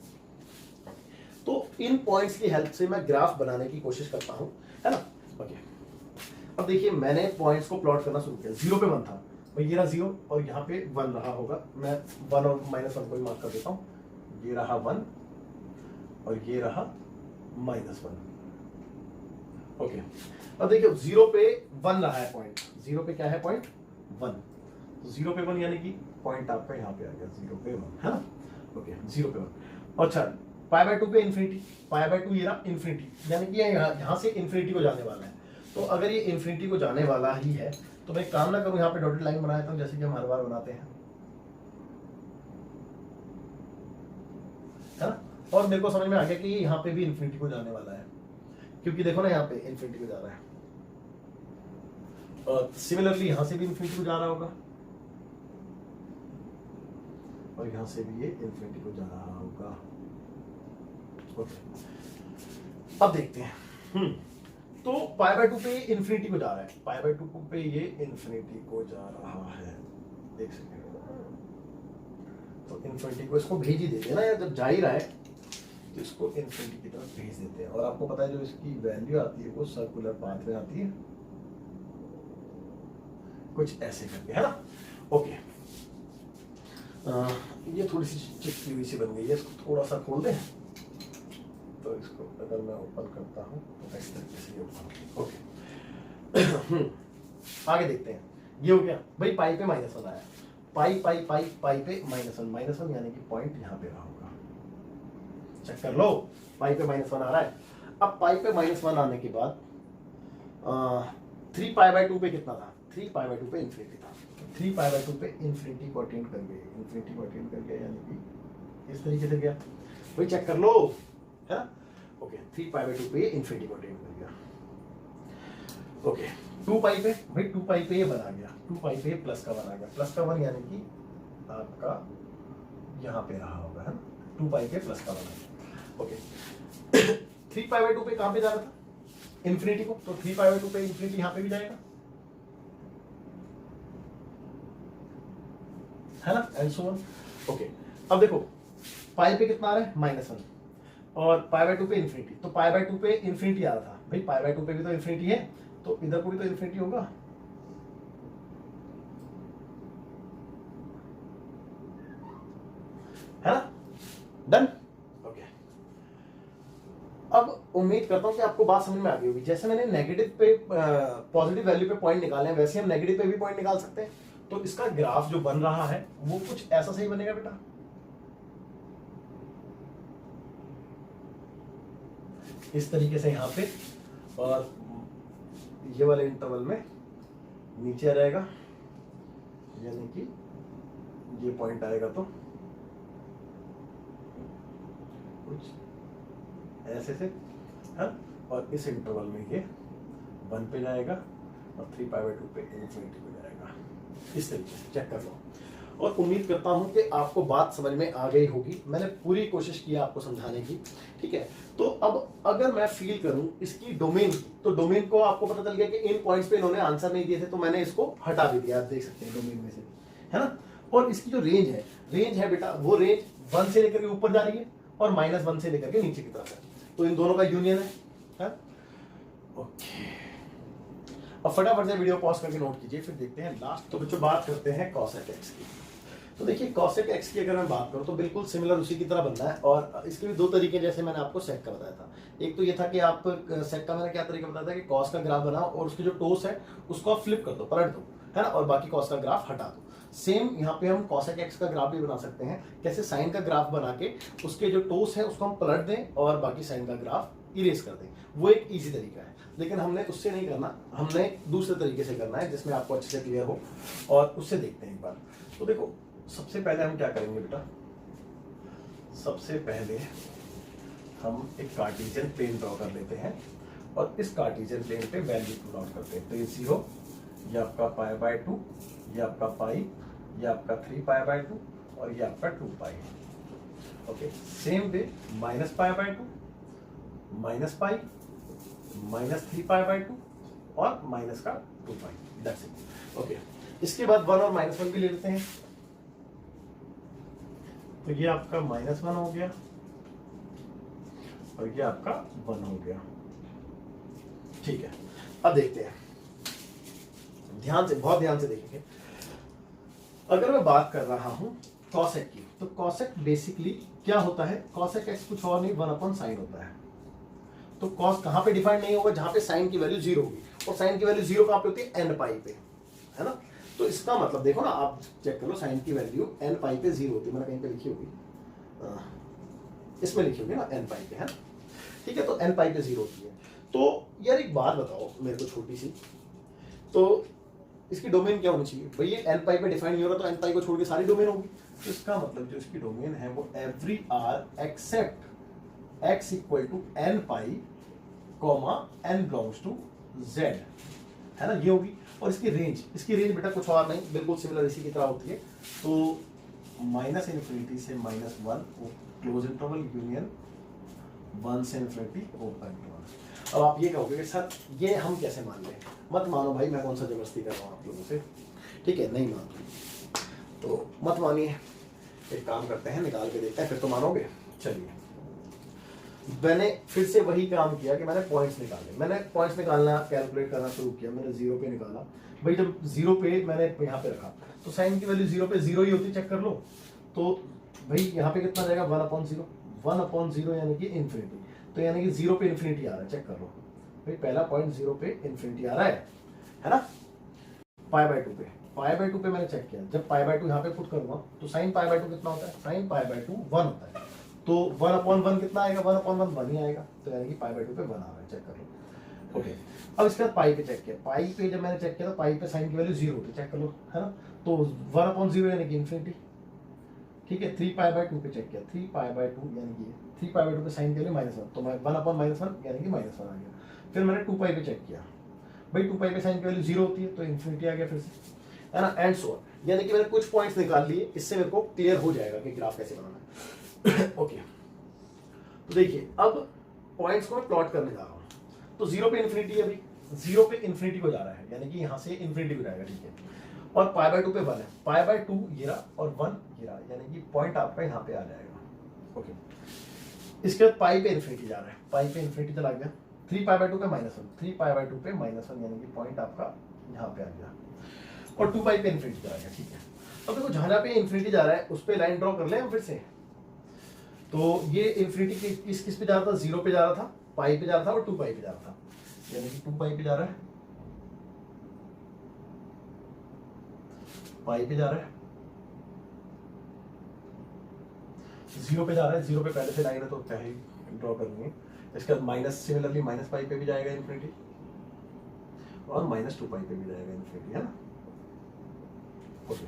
तो इन पॉइंट्स की हेल्प से मैं ग्राफ बनाने की कोशिश करता हूं, है ना। ओके, अब देखिए मैंने पॉइंट्स को प्लॉट करना शुरू किया। 0 पे 1 था भाई, ये रहा 0 और यहाँ पे 1 रहा होगा। मैं 1 और -1 को ही मार्क कर देता हूँ, ये रहा 1 और ये रहा -1। ओके, अब देखिए 0 पे 1 रहा है पॉइंट, 0 पे क्या है पॉइंट 1, 0 पे 1 यानी कि पॉइंट आपका यहाँ पे आ गया 0 पे 1, है ना। ओके, 0 पे 1। अच्छा π/2 पे इन्फिनिटी, π/2 ये रहा इन्फिनिटी, यानी कि यहाँ से इन्फिनिटी को जाने वाला है। तो अगर ये इन्फिनिटी को जाने वाला ही है तो मैं काम ना करूँ, यहाँ पे डॉटेड लाइन बना देता हूँ जैसे कि हम हर बार बनाते हैं। और मेरे को समझ में आ गया कि ये यहाँ पे भी इन्फिनिटी को जाने वाला है, क्योंकि देखो ना यहाँ पे इन्फिनिटी को जा रहा है, और सिमिलरली यहां से भी इन्फिनिटी को जा रहा होगा, और यहां से भी ये इन्फिनिटी को जा रहा होगा। ओके, अब देखते हैं। तो पाई बाय 2 पे इन्फिनिटी को जा रहा है, पाई बाय 2 पे ये इन्फिनिटी को जा रहा है। एक सेकेंड, तो इन्फिनिटी को इसको भेज ही देते हैं ना यार, जब जा ही रहा है तो इसको इन्फिनिटी की तरफ भेज देते हैं। और आपको पता है जो इसकी वैल्यू आती है वो सर्कुलर पाथ में आती है, कुछ ऐसे करके, है ना। ओके, ये थोड़ी सी चिपकी हुई सी बन गई है, इसको थोड़ा सा खोल दें। तो इसको अगर मैं ओपन करता हूं तो इस तरीके से ओपन। ओके, आगे देखते हैं। ये हो गया भाई, पाई पे -1 आया, पाई पाई पाई पाई पे -1 यानी कि पॉइंट यहाँ पे रहा होगा। चेक कर लो, पाई पे -1 आ रहा है। अब पाई पे -1 आने के बाद 3 पाई बाय 2 पे कितना था? 3 पाई बाय 2 पे इन्फिनिटी था। 3 पाई बाय 2 पे इन्फिनिटी को अटेंड कर गए, इन्फिनिटी को अटेंड कर गया, यानी कि इस तरीके से गया। भाई चेक कर लो, है ना। ओके, 3 पाई बाय 2 पे इन्फिनिटी को अटेंड कर गया। ओके, 2 पाई पे, भाई 2 पाई पे ये बना गया, 2 पाई पे प्लस का 1 आ गया, प्लस का 1 यानी कि आपका यहाँ पे रहा होगा, है ना। 2 पाई पे प्लस का 1 आ गया। ओके, 3 पाई बाय 2 पे कहाँ पे जा रहा था? इन्फिनिटी को, तो 3 पाई बाय 2 पे इन्फिनिटी यहाँ पे भी जाएगा, है ना, एंड सो ऑन। ओके, अब देखो पाई पे कितना आ रहा है? -1, और पाई बाय 2 पे इन्फिनिटी, तो पाई बाय 2 पे इन्फिनिटी आ रहा था, भाई पाई बाय 2 पे भी तो इन्फिनिटी है, तो इधर को भी तो इन्फिनिटी होगा, है ना। डन। ओके, अब उम्मीद करता हूं कि आपको बात समझ में आ गई होगी। जैसे मैंने नेगेटिव पे पॉजिटिव वैल्यू पे पॉइंट निकाले हैं, वैसे हम नेगेटिव पे भी पॉइंट निकाल सकते हैं। तो इसका ग्राफ जो बन रहा है वो कुछ ऐसा सही बनेगा बेटा, इस तरीके से यहां पे, और ये वाले इंटरवल में नीचे आ जाएगा, यानी कि ये पॉइंट आएगा तो कुछ ऐसे से, है, और इस इंटरवल में ये 1 पे जाएगा और 3 पाई बाय 2 पे इन्फिनिटी पे जाएगा, इस तरीके से। चेक कर लो, और उम्मीद करता हूं कि आपको बात समझ में आ गई होगी। मैंने पूरी कोशिश की आपको समझाने की, ठीक है। तो अब अगर मैं फील करूं इसकी डोमेन की, तो डोमेन को आपको पता चल गया कि इन पॉइंट्स पे इन्होंने आंसर नहीं दिए थे, तो मैंने इसको हटा भी दिया, आप देख सकते हैं डोमेन में से, है ना। और इसकी जो रेंज है बेटा, वो रेंज 1 से लेकर के ऊपर जा रही है और -1 से लेकर के नीचे की तरफ है, तो इन दोनों का यूनियन है। ओके, अब फटाफट से वीडियो पॉज करके नोट कीजिए, फिर देखते हैं लास्ट। तो बच्चों बात करते हैं कॉसेक एक्स की। तो देखिए कॉसेक एक्स की अगर मैं बात करूं तो बिल्कुल सिमिलर उसी की तरह बनना है, और इसके भी 2 तरीके, जैसे मैंने आपको सेक का बताया था। एक तो ये था कि आप सेक का मैंने क्या तरीका बताया था कि कॉस का ग्राफ बनाओ और उसकी जो टोस है उसको आप फ्लिप कर दो, पलट दो, है ना, और बाकी कॉस का ग्राफ हटा दो। सेम यहाँ पे हम कॉसेक एक्स का ग्राफ भी बना सकते हैं, कैसे साइन का ग्राफ बना के उसके जो टोस है उसको हम पलट दें और बाकी साइन का ग्राफ इरेज कर दें। वो एक इजी तरीका है, लेकिन हमने उससे नहीं करना, हमने दूसरे तरीके से करना है जिसमें आपको अच्छे से क्लियर हो, और उससे देखते हैं एक बार। तो देखो सबसे पहले हम क्या करेंगे बेटा, सबसे पहले हम एक कार्टेशियन प्लेन ड्रॉ कर लेते हैं, और इस कार्टेशियन प्लेन पे वैल्यू प्लॉट करते हैं। तो ये 0, ये आपका पाई बाय 2, ये आपका पाई, ये आपका 3 पाई बाय 2, और ये आपका 2 pi. Okay, same way -pi by 2, -pi, -3 pi by 2 और माइनस का 2 पाई, दैट्स इट। ओके, इसके बाद 1 और -1 भी ले लेते हैं, तो ये आपका -1 हो गया और ये आपका 1 हो गया, ठीक है। अब देखते हैं, ध्यान से, बहुत ध्यान से देखेंगे। अगर मैं बात कर रहा हूं कॉसेक की, तो कॉसेक बेसिकली क्या होता है, कॉसेक एक्स कुछ और नहीं 1/sin होता है। तो कॉस कहां पे डिफाइन नहीं होगा, जहां पे साइन की वैल्यू 0 होगी, और साइन की वैल्यू 0 कहां पे होती है, n पाई पे, है ना। तो इसका मतलब देखो ना, आप चेक कर लो, साइन की वैल्यू n पाई पे 0 होती है, मैंने कहीं पे लिखी होगी, इसमें लिखी होगी ना n पाई पे, है ना, ठीक है। तो n पाई पे 0 होती है। तो यार एक बात बताओ मेरे को छोटी सी, तो इसकी डोमेन क्या होनी चाहिए भाई, ये n पाई पे डिफाइन नहीं हो रहा, तो n पाई को छोड़ के सारी डोमेन होगी। तो इसका मतलब जो इसकी डोमेन है वो every R except x equal to n pi comma n belongs to z, है ना, ये होगी। और इसकी रेंज बेटा कुछ और नहीं, बिल्कुल सिमिलर इसी की तरह होती है। तो माइनस इन्फिनिटी से -1 क्लोज इंटरवल यूनियन 1 से इन्फिनिटी ओपन इंटरवल। अब आप ये कहोगे कि सर ये हम कैसे मान लें? मत मानो भाई, मैं कौन सा जबरदस्ती कर रहा हूँ आप लोगों से, ठीक है, नहीं मानो तो मत मानिए। एक काम करते हैं, निकाल के देखते हैं, फिर तो मानोगे। चलिए, मैंने फिर से वही काम किया कि मैंने पॉइंट्स निकाले। मैंने पॉइंट्स निकालना, कैलकुलेट करना शुरू किया। मैंने 0 पे निकाला भाई। जब 0 पे मैंने यहाँ पे रखा तो साइन की वैल्यू 0 पे 0 ही होती, चेक कर लो। तो भाई यहाँ पे कितना जाएगा? 1/0, 1/0 यानी कि इन्फिनिटी। तो यानी कि 0 पे इन्फिनिटी आ रहा है, चेक कर लो भाई। पहला पॉइंट 0 पे इन्फिनिटी आ रहा है ना। π/2 पे मैंने चेक किया। जब π/2 यहाँ पे पुट करूंगा तो sin π/2 कितना होता है? sin π/2 1 होता है। तो 1/1 कितना आएगा? 1/1 1 ही आएगा। तो यानी कि π/2 पे 1 आ रहा है, चेक कर लो। ओके, अब इसके बाद पाई पे चेक किया। पाई पे जब मैंने चेक किया तो पाई पे साइन की वैल्यू 0 होती है, चेक कर लो, है ना। तो 1/0 यानी कि इन्फिनिटी, ठीक है। 3π/2 पे चेक किया। 3π/2 यानी कि 3π/2 पे साइन की वैल्यू -1, तो 1/-1 यानी कि -1 आ गया। फिर मैंने 2π पे चेक किया भाई। 2π पे साइन की वैल्यू 0 होती है, तो इन्फिनिटी आ गया फिर से, है ना, एंड सो ऑन। यानी कि मैंने कुछ पॉइंट्स निकाल लिए। इससे मेरे को क्लियर हो जाएगा कि ग्राफ कैसे बनाना है। ओके, तो देखिए अब पॉइंट्स को मैं प्लॉट करने जा रहा हूं। तो 0 पे इन्फिनिटी है भाई, 0 पे इन्फिनिटी को जा रहा है, यानी कि यहां से इन्फिनिटी को जाएगा, ठीक है। और π/2 पे 1 है, π/2 ये रहा और 1 ये रहा, यानी कि पॉइंट आपका यहां पे आ जाएगा। ओके, इसके बाद पाई पे इन्फिनिटी जा रहा है, पाई पे इन्फिनिटी चला गया। 3π/2 पे -1, 3π/2 पे -1 यानी कि पॉइंट आपका यहाँ पे आ गया। और 2π पे इन्फिनिटी जा रहा है, ठीक है। अब देखो जहां पे इन्फिनिटी जा रहा है उस पे लाइन ड्रॉ कर ले हम फिर से। तो ये इन्फिनिटी किस पे जा रहा था? 0 पे जा रहा था, पाई पे जा रहा था और 2π पे जा रहा था, यानी कि 2π पे जा रहा है, पाई पे जा रहा है, 0 पे जा रहा है। 0 पे पहले से लाइन है तो क्या ही ड्रॉ करनी है। इसके बाद माइनस, सिमिलरली -π पे भी जाएगा इन्फिनिटी और -2π पे भी जाएगा इन्फिनिटी, है ना। ओके,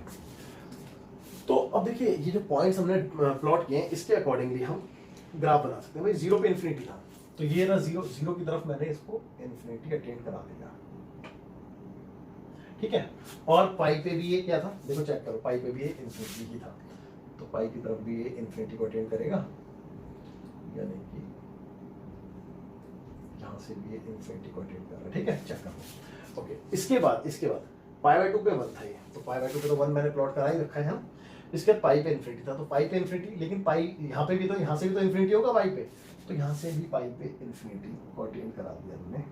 तो अब देखिए ये जो पॉइंट्स हमने प्लॉट किए हैं इसके अकॉर्डिंगली हम ग्राफ बना सकते हैं। भाई 0 पे इन्फिनिटी था, तो ये ना 0 की तरफ मैंने इसको इन्फिनिटी अटेंड करा दिया, ठीक है। और पाई पे भी ये क्या था? देखो चेक करो, पाई पे भी ये इन्फिनिटी ही था, तो पाई की तरफ भी ये इन्फिनिटी को अटेंड करेगा, यानी कि यहां से भी ये इन्फिनिटी को अटेंड कर रहा है, ठीक है, चेक करो। ओके, इसके बाद π/2 पे 1 था ये, तो π/2 पे तो 1 मैंने प्लॉट करा ही रखा है। इसके बाद पाई पे इन्फिनिटी था, तो पाई पे इन्फिनिटी, लेकिन पाई यहाँ पे भी तो, यहाँ से भी तो इन्फिनिटी होगा पाई पे, तो यहाँ से भी पाई पे इन्फिनिटी को अटेंड करा दिया हमने।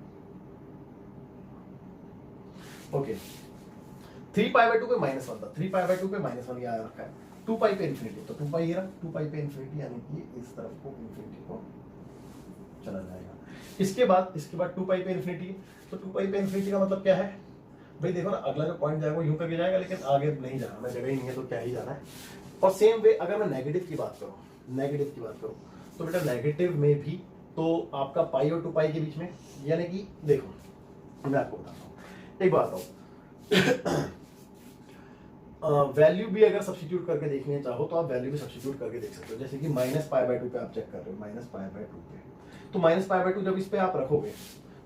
ओके, 3π/2 पे -1 था, 3π/2 पे -1 यहाँ रखा है। 2π पे इन्फिनिटी, तो 2π ये रहा, 2π पे इन्फिनिटी यानी कि इस तरफ को इन्फिनिटी को चला जाएगा। इसके बाद 2π पे इन्फिनिटी, तो 2π पे इन्फिनिटी का मतलब क्या है भाई? देखो ना, अगला जो पॉइंट जाएगा वो यूं करके जाएगा, लेकिन आगे नहीं जाना, मैं जगह ही नहीं है तो क्या ही जाना है। और सेम वे अगर मैं नेगेटिव की बात करूं, तो बेटा नेगेटिव में भी तो आपका पाई और 2π के बीच में, यानी कि देखो मैं आपको बताता हूं, एक बात बताओ, वैल्यू भी अगर सब्स्टिट्यूट करके देखनी चाहो तो आप वैल्यू भी सब्स्टिट्यूट करके देख सकते हो। जैसे कि -π/2 पे आप चेक कर रहे हो, -π/2 पे, तो -π/2 जब इस पे आप रखोगे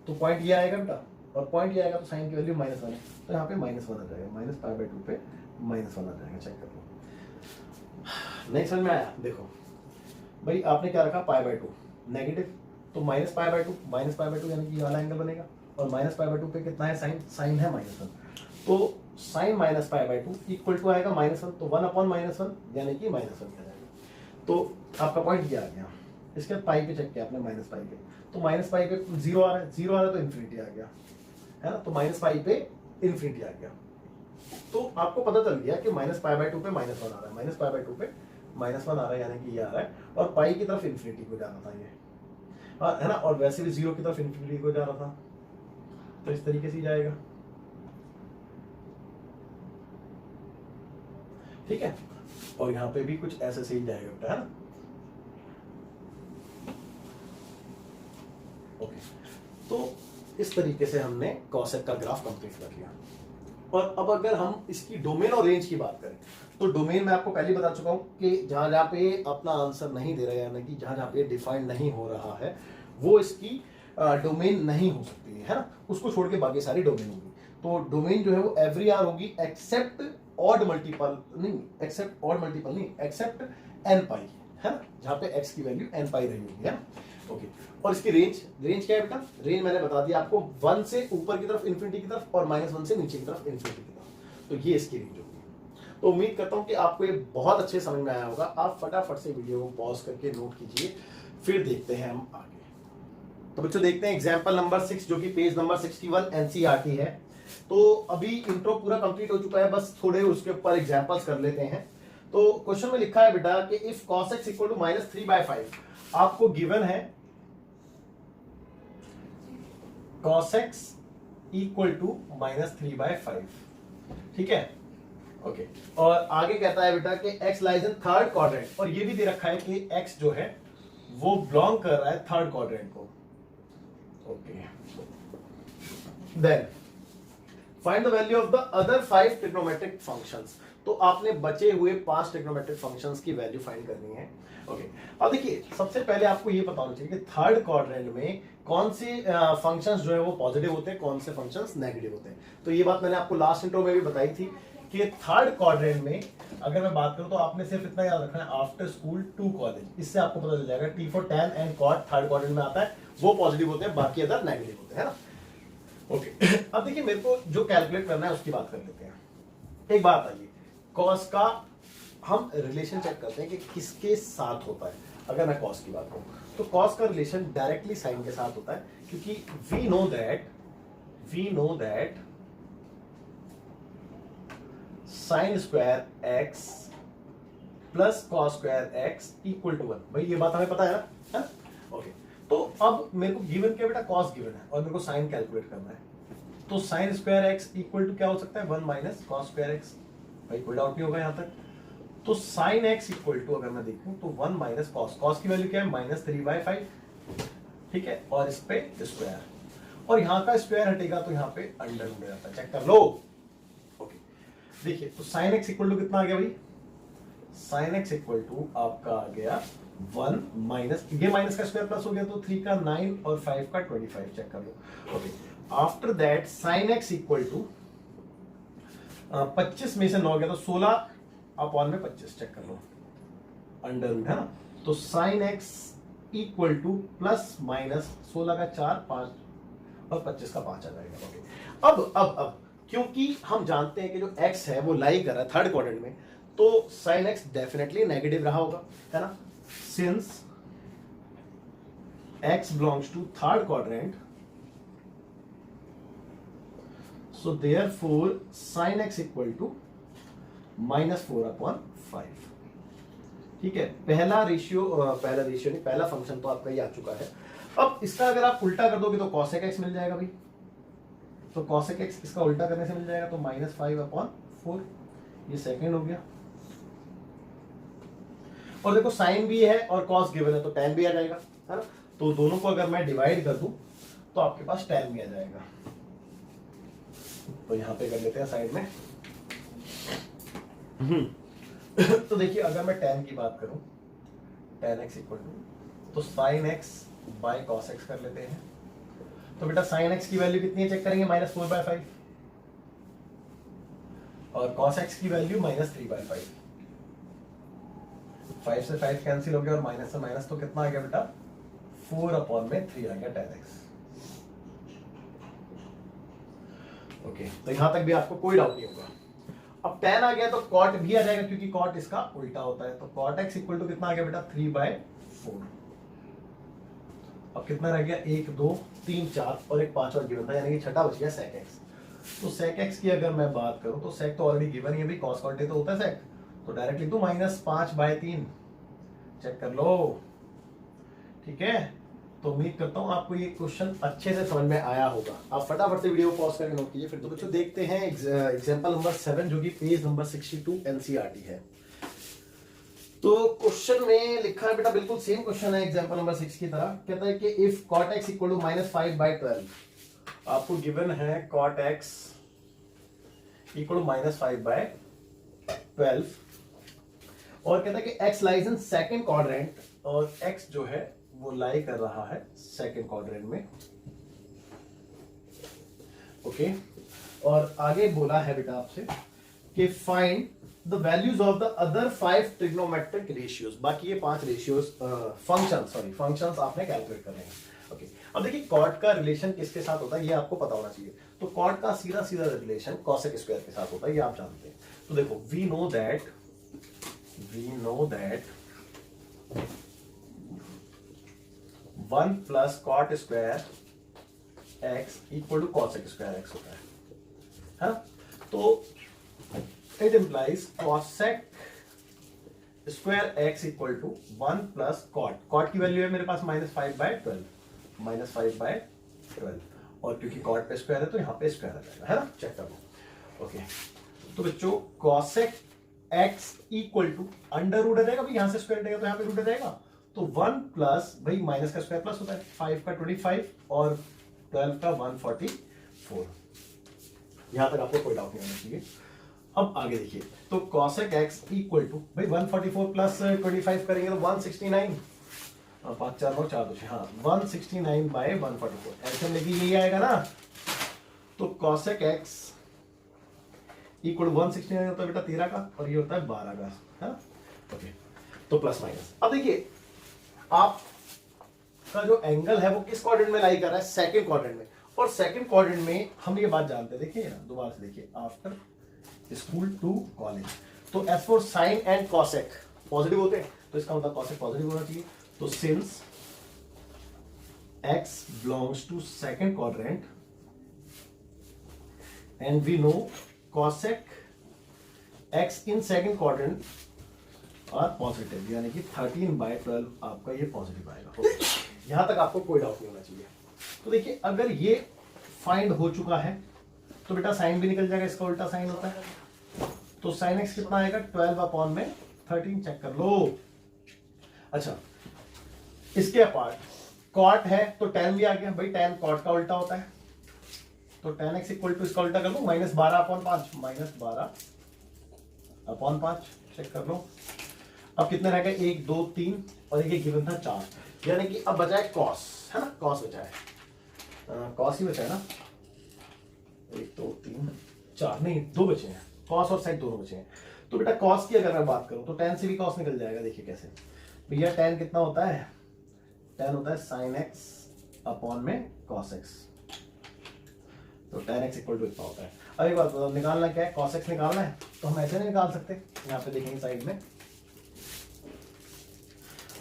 तो पॉइंट ये आएगा बेटा, और पॉइंट ये आएगा तो साइन की वैल्यू -1 है, तो यहाँ पे -1 आ जाएगा, -π/2 पे -1 आ जाएगा, चेक कर लो। नहीं समझ में आया? देखो भाई आपने क्या रखा, π/2 नेगेटिव, तो -π/2 यानी कि वाला एंगल बनेगा, और -π/2 पे कितना है? साइन है -1, तो साइन -π/2 इक्वल टू आएगा -1, तो 1/-1 यानी कि -1 आ जाएगा। तो आपका पॉइंट ये आ गया। इसके बाद पाई पे चेक किया आपने, -π पे, तो -π पे 0 आ रहा है, 0 आ रहा है तो इन्फिनिटी आ गया, है ना, तो -π पे इन्फिनिटी आ गया। तो आपको पता चल गया कि -π/2 पे -1 आ रहा है, -π/2 पे -1 आ रहा है, यानी कि ये आ रहा है, और पाई की तरफ इन्फिनिटी को जा रहा था ये, है ना, और वैसे भी 0 की तरफ इन्फिनिटी को जा रहा था, तो इस तरीके से जाएगा, ठीक है। और यहाँ पे भी कुछ ऐसे से ही जाएगा बेटा, है ना। ओके, तो इस तरीके से हमने कॉसेक का ग्राफ कंप्लीट कर लिया। और अब अगर हम इसकी डोमेन और रेंज की बात करें तो डोमेन मैं आपको पहले बता चुका हूं कि जहां जहां पे अपना आंसर नहीं दे रहा है, यानी कि जहां जहां पे डिफाइन नहीं हो रहा है, वो इसकी डोमेन नहीं हो सकती है ना, उसको छोड़ के बाकी सारी डोमेन होगी। तो डोमेन जो है वो एवरी आर होगी एक्सेप्ट ऑड मल्टीपल नहीं, एक्सेप्ट एन पाई, है ना, जहां पे एक्स की वैल्यू एन पाई रही होगी, है ना। ओके, और इसकी रेंज क्या है बेटा? रेंज मैंने बता दिया आपको, 1 से ऊपर की तरफ इन्फिनिटी की तरफ और -1 से नीचे की तरफ इन्फिनिटी की तरफ। तो ये इसकी रेंज होगी। तो उम्मीद करता हूं कि आपको ये बहुत अच्छे समझ में आया होगा। आप फटाफट से वीडियो को पॉज करके नोट कीजिए, फिर देखते हैं हम आगे। तो बच्चों देखते हैं एग्जाम्पल नंबर 6 जो कि पेज नंबर 61 एनसीईआरटी है। तो अभी इंट्रो पूरा कंप्लीट हो चुका है, बस थोड़े उसके ऊपर एग्जांपल्स कर लेते हैं। तो क्वेश्चन में लिखा है बेटा कि if cos x equal to -3/5, आपको गिवन है cos x इक्वल टू -3/5, ठीक है। ओके, और आगे कहता है बेटा कि x lies in third quadrant, और ये भी दे रखा है कि x जो है वो बिलोंग कर रहा है थर्ड क्वाड्रेंट को। Okay, then find the value of the other 5 trigonometric functions. तो आपने बचे हुए 5 ट्रिग्नोमेट्रिक फंक्शंस की वैल्यू फाइंड करनी है। ओके, अब देखिए सबसे पहले आपको ये पता होना चाहिए कि थर्ड क्वाड्रेंट में कौन से फंक्शंस जो है वो पॉजिटिव होते हैं, कौन से फंक्शंस नेगेटिव होते हैं। तो ये बात मैंने आपको लास्ट इंट्रो में भी बताई थी कि थर्ड क्वाड्रेंट में अगर मैं बात करूं तो आपने सिर्फ इतना याद रखना है, आफ्टर स्कूल टू कॉलेज, इससे आपको पता चल जाएगा T for tan and cot third quadrant में आता है, वो पॉजिटिव होते हैं, बाकी अदर नेगेटिव होते हैं, है ना। ओके, अब देखिए मेरे को जो कैलकुलेट करना है उसकी बात कर लेते हैं। एक बात आइए, कॉस का हम रिलेशन चेक करते हैं कि किसके साथ होता है। अगर मैं कॉस की बात करूं तो कॉस का रिलेशन डायरेक्टली साइन के साथ होता है, क्योंकि we know that sine square x plus cos square x equal to 1। भाई ये बात हमें पता है ना। ओके, तो अब मेरे को गिवन क्या बेटा? कॉस गिवन है और मेरे को साइन कैलकुलेट करना है। तो sine square x equal to क्या हो सकता है? 1 माइनस कॉस स्क्वायर एक्स। भाई कोई डाउट नहीं होगा यहां तक। तो साइन एक्स इक्वल टू अगर मैं देखूं तो 1 माइनस कॉस की वैल्यू क्या है? -3/5, ठीक है, और इस पे स्क्वायर, और यहां का स्क्वायर हटेगा तो यहां पे अंडर रूट हो जाता है, चेक कर लो। ओके, देखिए तो साइन एक्स इक्वल टू कितना आ गया भाई? साइन एक्स इक्वल टू आपका आ गया 1 माइनस, ये माइनस का स्क्वायर प्लस हो गया तो 3 का 9 और 5 का 25, चेक कर लो। Okay, after that sine x equal to 25 में से 9 गया तो 16 अपॉन में 25, चेक कर लो, अंडर रूट, है ना। तो sign x equal two plus minus 16 का 4 5 और 25 का 5 आ जाएगा। ओके, अब क्योंकि हम जानते हैं कि जो x है वो लाई कर रहा है थर्ड क्वाड्रेंट में, तो साइन एक्स डेफिनेटली नेगेटिव रहा होगा, है ना। Since x belongs to third quadrant, so therefore sine x equal to -4/5, ठीक है। पहला फंक्शन तो आपका ये आ चुका है। अब इसका अगर आप उल्टा कर दोगे तो cosec x मिल जाएगा भाई। तो cosec x इसका उल्टा करने से मिल जाएगा, तो -5/4, ये सेकंड हो गया। और देखो साइन भी है और cos गिवन है तो tan भी आ जाएगा, है ना। तो दोनों को अगर मैं डिवाइड कर दूं तो आपके पास tan भी आ जाएगा। तो यहां पे कर लेते हैं साइड में। तो देखिए अगर मैं tan की बात करूं, tan x इक्वल टू, तो sin x by cos x कर लेते हैं। तो बेटा sin x की वैल्यू कितनी है चेक करेंगे? -4/5, और cos x की वैल्यू -3/5। 5 से 5 कैंसिल हो गया और माइनस से माइनस, तो कितना आ गया बेटा? 4/3 आ गया tan x। ओके, तो यहां तक भी आपको कोई डाउट नहीं होगा। अब tan आ गया तो cot भी आ जाएगा, क्योंकि cot इसका उल्टा होता है। तो cot x इक्वल टू कितना आ गया बेटा? 3/4। अब कितना रह गया? 1 2 3 4 और एक 5 और गिवन था, यानी कि छठा बच गया sec x। तो sec x की अगर मैं बात करूं तो sec तो ऑलरेडी गिवन ही है भाई, cos cot तो होता है sec, तो डायरेक्ट लिख दूं -5/3, चेक कर लो, ठीक है। तो उम्मीद करता हूं आपको ये क्वेश्चन अच्छे से समझ में आया होगा। आप फटाफट से वीडियो पॉज करके नोट कीजिए। फिर तो बच्चों देखते हैं एग्जांपल नंबर 7 जो कि पेज नंबर 62 एनसीईआरटी है। तो क्वेश्चन में लिखा है बेटा, बिल्कुल सेम क्वेश्चन है एग्जांपल नंबर 6 की तरह। कहता है कि if cot x equal to -5/12, आपको गिवन है cot x इक्वल -5/12 और कहता है कि x lies in second quadrant और x जो है वो लाई कर रहा है सेकंड क्वाड्रेंट में। ओके और आगे बोला है बेटा आपसे कि find the values of the other 5 trigonometric ratios. बाकी ये 5 रेशियोज फंक्शंस आपने कैलकुलेट करने हैं। ओके अब देखिए कॉट का रिलेशन किसके साथ होता है ये आपको पता होना चाहिए। तो कॉट का सीधा सीधा रिलेशन कॉसेक स्क्वायर के साथ होता है, ये आप जानते हैं। तो देखो we know that 1 plus cot square x equal to cosec square x होता है ना। तो it implies cosec square x equal to 1 plus cot. Cot की वैल्यू है मेरे पास -5/12 और क्योंकि कॉट पे स्क्वायर है तो यहां पे स्क्वायर आ जाएगा, है ना। चेक कर लो। ओके तो बच्चों cosec x equal to under root आ जाएगा भाई, यहां से स्क्वायर रहेगा तो यहां पे रूट आ जाएगा। तो 1 प्लस भाई माइनस का स्क्वायर प्लस होता है, 5 का 25 और 12 का 144। यहां तक आपको कोई डाउट नहीं होना चाहिए। अब आगे देखिए तो cosec x इक्वल टू भाई 144 प्लस 25 करेंगे तो 169 5 4 9 4 2 हाँ 169/144 ऐसे लेके यही आएगा ना। तो cosec x इक्वल 169 होता है बेटा 13 का और ये होता है 12 का, है ना। ओके तो प्लस माइनस। अब देखिए आपका जो एंगल है वो किस क्वाड्रेंट में लाई कर रहा है, सेकंड क्वाड्रेंट में। और सेकंड क्वाड्रेंट में हम ये बात जानते हैं, देखिए ना दोबारा से देखिए, आफ्टर स्कूल टू कॉलेज। तो as for sine and cosec positive होते हैं तो इसका मतलब कॉसेक पॉजिटिव होना चाहिए। तो since x belongs to second quadrant and we know cosec x in second quadrant are positive, यानी कि 13/12 आपका ये पॉजिटिव आएगा। यहां तक आपको कोई डाउट नहीं होना चाहिए। तो देखिए अगर ये फाइंड हो चुका है तो बेटा साइन भी निकल जाएगा, इसका उल्टा साइन होता है। तो साइन एक्स कितना आएगा 12/13। चेक कर लो। अच्छा इसके अपार्ट कॉट है तो tan भी आ गया भाई, tan कॉट का उल्टा होता है। तो tan x इक्वल टू इसका उल्टा कर लो -12/5 चेक कर लो। अब कितने रह गए 1 2 3 और एक गिवन था 4, यानी कि अब बचा है कॉस, है ना। कॉस बचा है, कॉस ही बचा है ना। 1 2 3 4 नहीं 2 बचे हैं, कॉस और साइन दोनों बचे हैं। तो बेटा कॉस की अगर मैं बात करूं तो tan से भी कॉस निकल जाएगा। देखिए कैसे भैया, tan कितना होता है, tan होता है sin x अपॉन में cos x। तो tan x इक्वल टू इतना होता है। अब एक बात बताओ, निकालना क्या है, cos x निकालना है तो हम ऐसे नहीं निकाल सकते। यहाँ पे देखेंगे साइड में,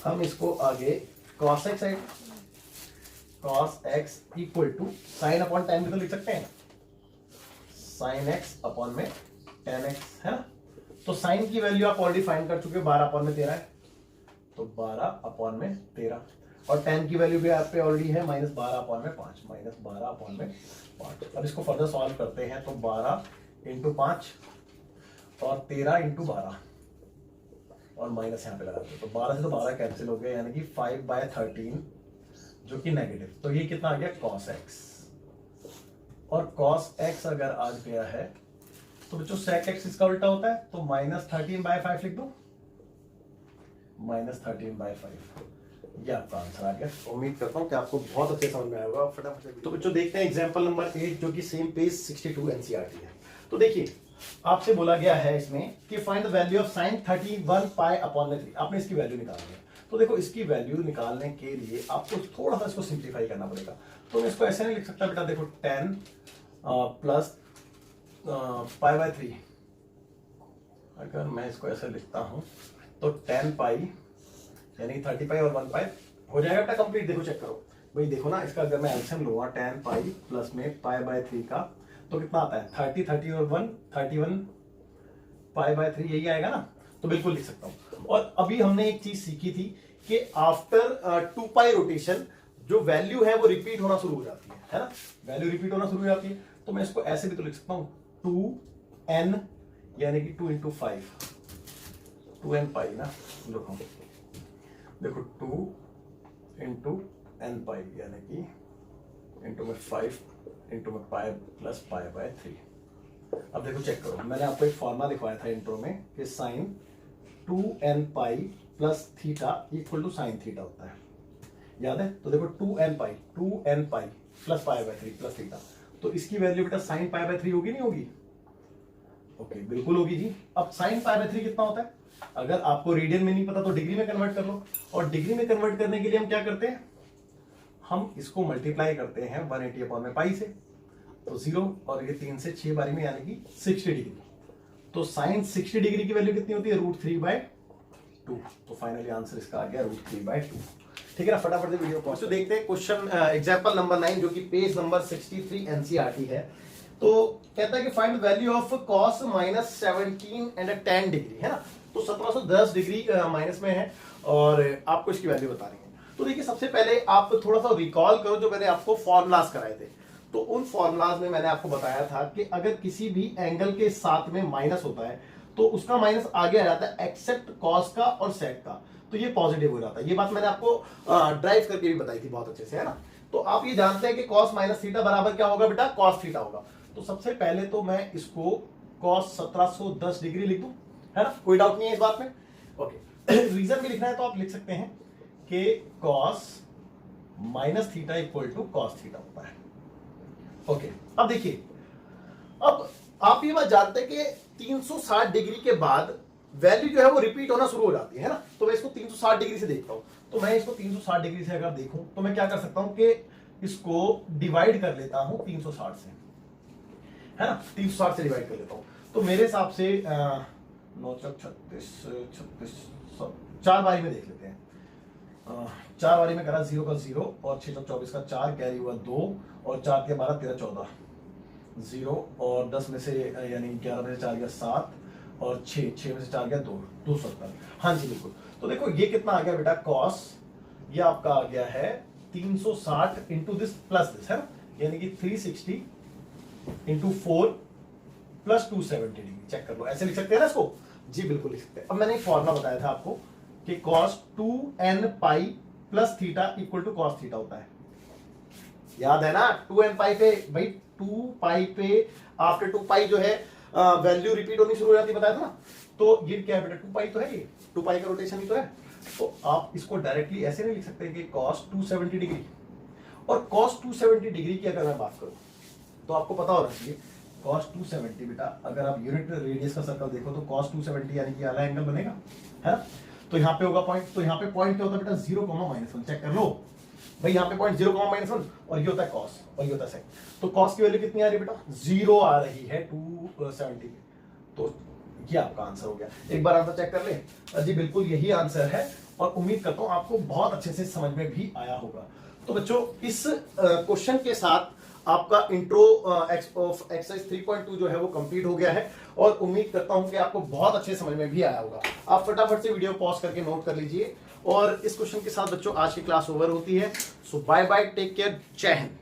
हम इसको आगे cos x side cos x equal to sine upon tan भी तो लिख सकते हैं, sin x अपॉन में tan x, है ना। तो साइन की वैल्यू आप ऑलरेडी फाइंड कर चुके हो, 12/13 है। तो 12/13 और tan की वैल्यू भी आप पे ऑलरेडी है -12/5 -12/5। अब इसको फर्दर सॉल्व करते हैं तो 12 × 5 और 13 × 12 और माइनस यहाँ पे लगा दो। तो 12 से तो 12 कैंसिल हो गया, यानी कि 5/13 जो कि नेगेटिव। तो ये कितना आ गया cos x, और cos x अगर आ गया है तो बच्चों sec x इसका उल्टा होता है। तो -13/5 लिख दो, -13/5। ये आपका आंसर आ गया। उम्मीद करता हूं कि आपको बहुत अच्छे समझ में आया होगा। फटाफट तो बच्चों देखते हैं एग्जांपल नंबर 8 जो कि सेम पेज 62 एनसीईआरटी है। तो देखिए आपसे बोला गया है इसमें कि find the value of sin 31π/3। आपने इसकी वैल्यू निकालनी है। तो देखो इसकी वैल्यू निकालने के लिए आपको थोड़ा सा इसको सिंप्लीफाई करना पड़ेगा। तो मैं इसको ऐसे नहीं लिख सकता बेटा, देखो 10 प्लस π/3। अगर मैं इसको ऐसे लिखता हूं तो 10π यानी 30π और 1π हो जाएगा बेटा कंप्लीट। देखो चेक करो भाई, देखो ना इसका अगर मैं एलसीएम लूंगा 10π प्लस में π/3 का तो कितना आता है 30 30 और 1 31 π/3 यही आएगा ना। तो बिल्कुल लिख सकता हूं। और अभी हमने एक चीज सीखी थी कि आफ्टर 2π रोटेशन जो वैल्यू है वो रिपीट होना शुरू हो जाती है ना। वैल्यू रिपीट होना शुरू हो जाती है। तो मैं इसको ऐसे भी तो लिख सकता हूं 2n यानी कि 2 × 5 2nπ ना। देखो 2 × nπ यानी कि इंटू में 5 इंटू में π प्लस π/3। अब देखो चेक करो, मैंने आपको एक फॉर्मूला दिखवाया था इंट्रो में कि sine 2n pi plus theta equal to sine theta होता है, याद है? तो देखो 2n pi plus pi by 3 plus theta, तो इसकी वैल्यू बेटा साइन पाई बाय 3 होगी नहीं होगी? ओके बिल्कुल होगी जी। अब साइन पाई बाय 3 कितना होता है? अगर आपको रेडियन में नहीं पता तो डिग्री में कन्वर्ट कर लो, और डिग्री में कन्वर्ट करने के लिए हम क्या करते हैं, हम इसको मल्टीप्लाई करते हैं 180 अपॉन में पाई से, तो 0 और ये 3 से 6 बारी में यानी कि 60 डिग्री। तो साइन 60 डिग्री की वैल्यू कितनी होती है? √3/2। तो फाइनली आंसर इसका आ गया √3/2। ठीक है ना? फटाफट से वीडियो पॉज। तो देखते हैं क्वेश्चन एग्जांपल नंबर 9 जो कि पेज नंबर 63 एनसीईआरटी है। तो कहता है कि find value of cos -17 and 10 degree, है ना? तो 1710 डिग्री माइनस में है और आपको इसकी वैल्यू बतानी है। तो देखिए सबसे पहले आप थोड़ा सा रिकॉल करो जो मैंने आपको फॉर्मुलाज कराए थे। तो उन फॉर्मुलाज में मैंने आपको बताया था कि अगर किसी भी एंगल के साथ में माइनस होता है तो उसका माइनस आगे आ जाता है एक्सेप्ट कॉस का और सेक का, तो ये पॉजिटिव हो जाता है। ये बात मैंने आपको ड्राइव करके भी बताई थी बहुत अच्छे से, है ना? तो आप ये जानते हैं कि cos माइनस थीटा बराबर क्या होगा बेटा? cos थीटा होगा। तो सबसे पहले तो मैं इसको cos 1710 डिग्री लिख दूं, है ना? कोई डाउट नहीं है इस बात में? ओके रीजन भी लिखना है तो आप लिख सकते हैं कि cos minus theta equal to cos theta होता है। ओके अब देखिए, अब आप ये बात जानते हैं कि 360 डिग्री के बाद वैल्यू जो है वो रिपीट होना शुरू हो जाती है ना? तो मैं इसको 360 डिग्री से देखता हूं, तो मैं इसको 360 डिग्री से अगर देखूं तो मैं क्या कर सकता हूं कि इसको डिवाइड कर लेता हूं 360 से, है ना? 360 से डिवाइड कर लेता हूं, तो मेरे हिसाब से 9 चौक 36 4 बारी में देख लेते हैं। 4 बारी में करा 0 का 0 और 6 चौक 24 का 4 कैरी हुआ 2 और 4 के 12 13 14 0 और 10 में से यानी 11 में से 4 गया 7 और 6 में से 4 गया 2 270। हाँ जी बिल्कुल। तो देखो ये कितना आ गया बेटा? कॉस ये आपका आ गया है 360 इंटू दिस प्लस दिस, है ना? यानी कि 360 इंटू 4 प्लस 270 डिग्री। चेक कर लो, ऐसे लिख सकते हैं ना इसको? जी बिल्कुल लिख सकते हैं। अब मैंने एक फॉर्मूला बताया था आपको कि cos 2n pi plus theta equal to cos theta होता है, याद है ना? 2n पाई पे भाई 2 पाई पे आफ्टर 2 पाई जो है वैल्यू रिपीट होनी शुरू हो जाती है, बताया था ना? तो ये क्या है बेटा? 2 पाई तो है, ये 2 पाई का रोटेशन ही तो है। तो आप इसको डायरेक्टली ऐसे नहीं लिख सकते कि cos 270 डिग्री, और cos 270 डिग्री की अगर मैं बात करूं तो आपको पता होना चाहिए cos 270 बेटा, अगर आप यूनिट रेडियस का सर्कल देखो तो cos 270 यानी कि आला एंगल बनेगा, है? तो यहाँ पे होगा पॉइंट, तो यहाँ पे पॉइंट क्या होता है बेटा? 0, -1। चेक कर लो भाई, यहाँ पे पॉइंट 0, -1 और ये होता है cos और ये होता है sec। तो cos की वैल्यू कितनी आ रही है बेटा? 0 आ रही है 270। तो ये आपका आंसर हो गया। एक बार आंसर चेक कर ले। जी बिल्कुल यही आंसर है, और उम्मीद करता हूं आपको बहुत अच्छे से समझ में भी आया होगा। तो बच्चों इस क्वेश्चन के साथ आपका इंट्रो ऑफ एक्सरसाइज 3.2 जो है वो कंप्लीट हो गया है, और उम्मीद करता हूं कि आपको बहुत अच्छे समझ में भी आया होगा। आप फटाफट से वीडियो पॉज करके नोट कर लीजिए, और इस क्वेश्चन के साथ बच्चों आज की क्लास ओवर होती है। सो बाय बाय, टेक केयर, जय हिंद।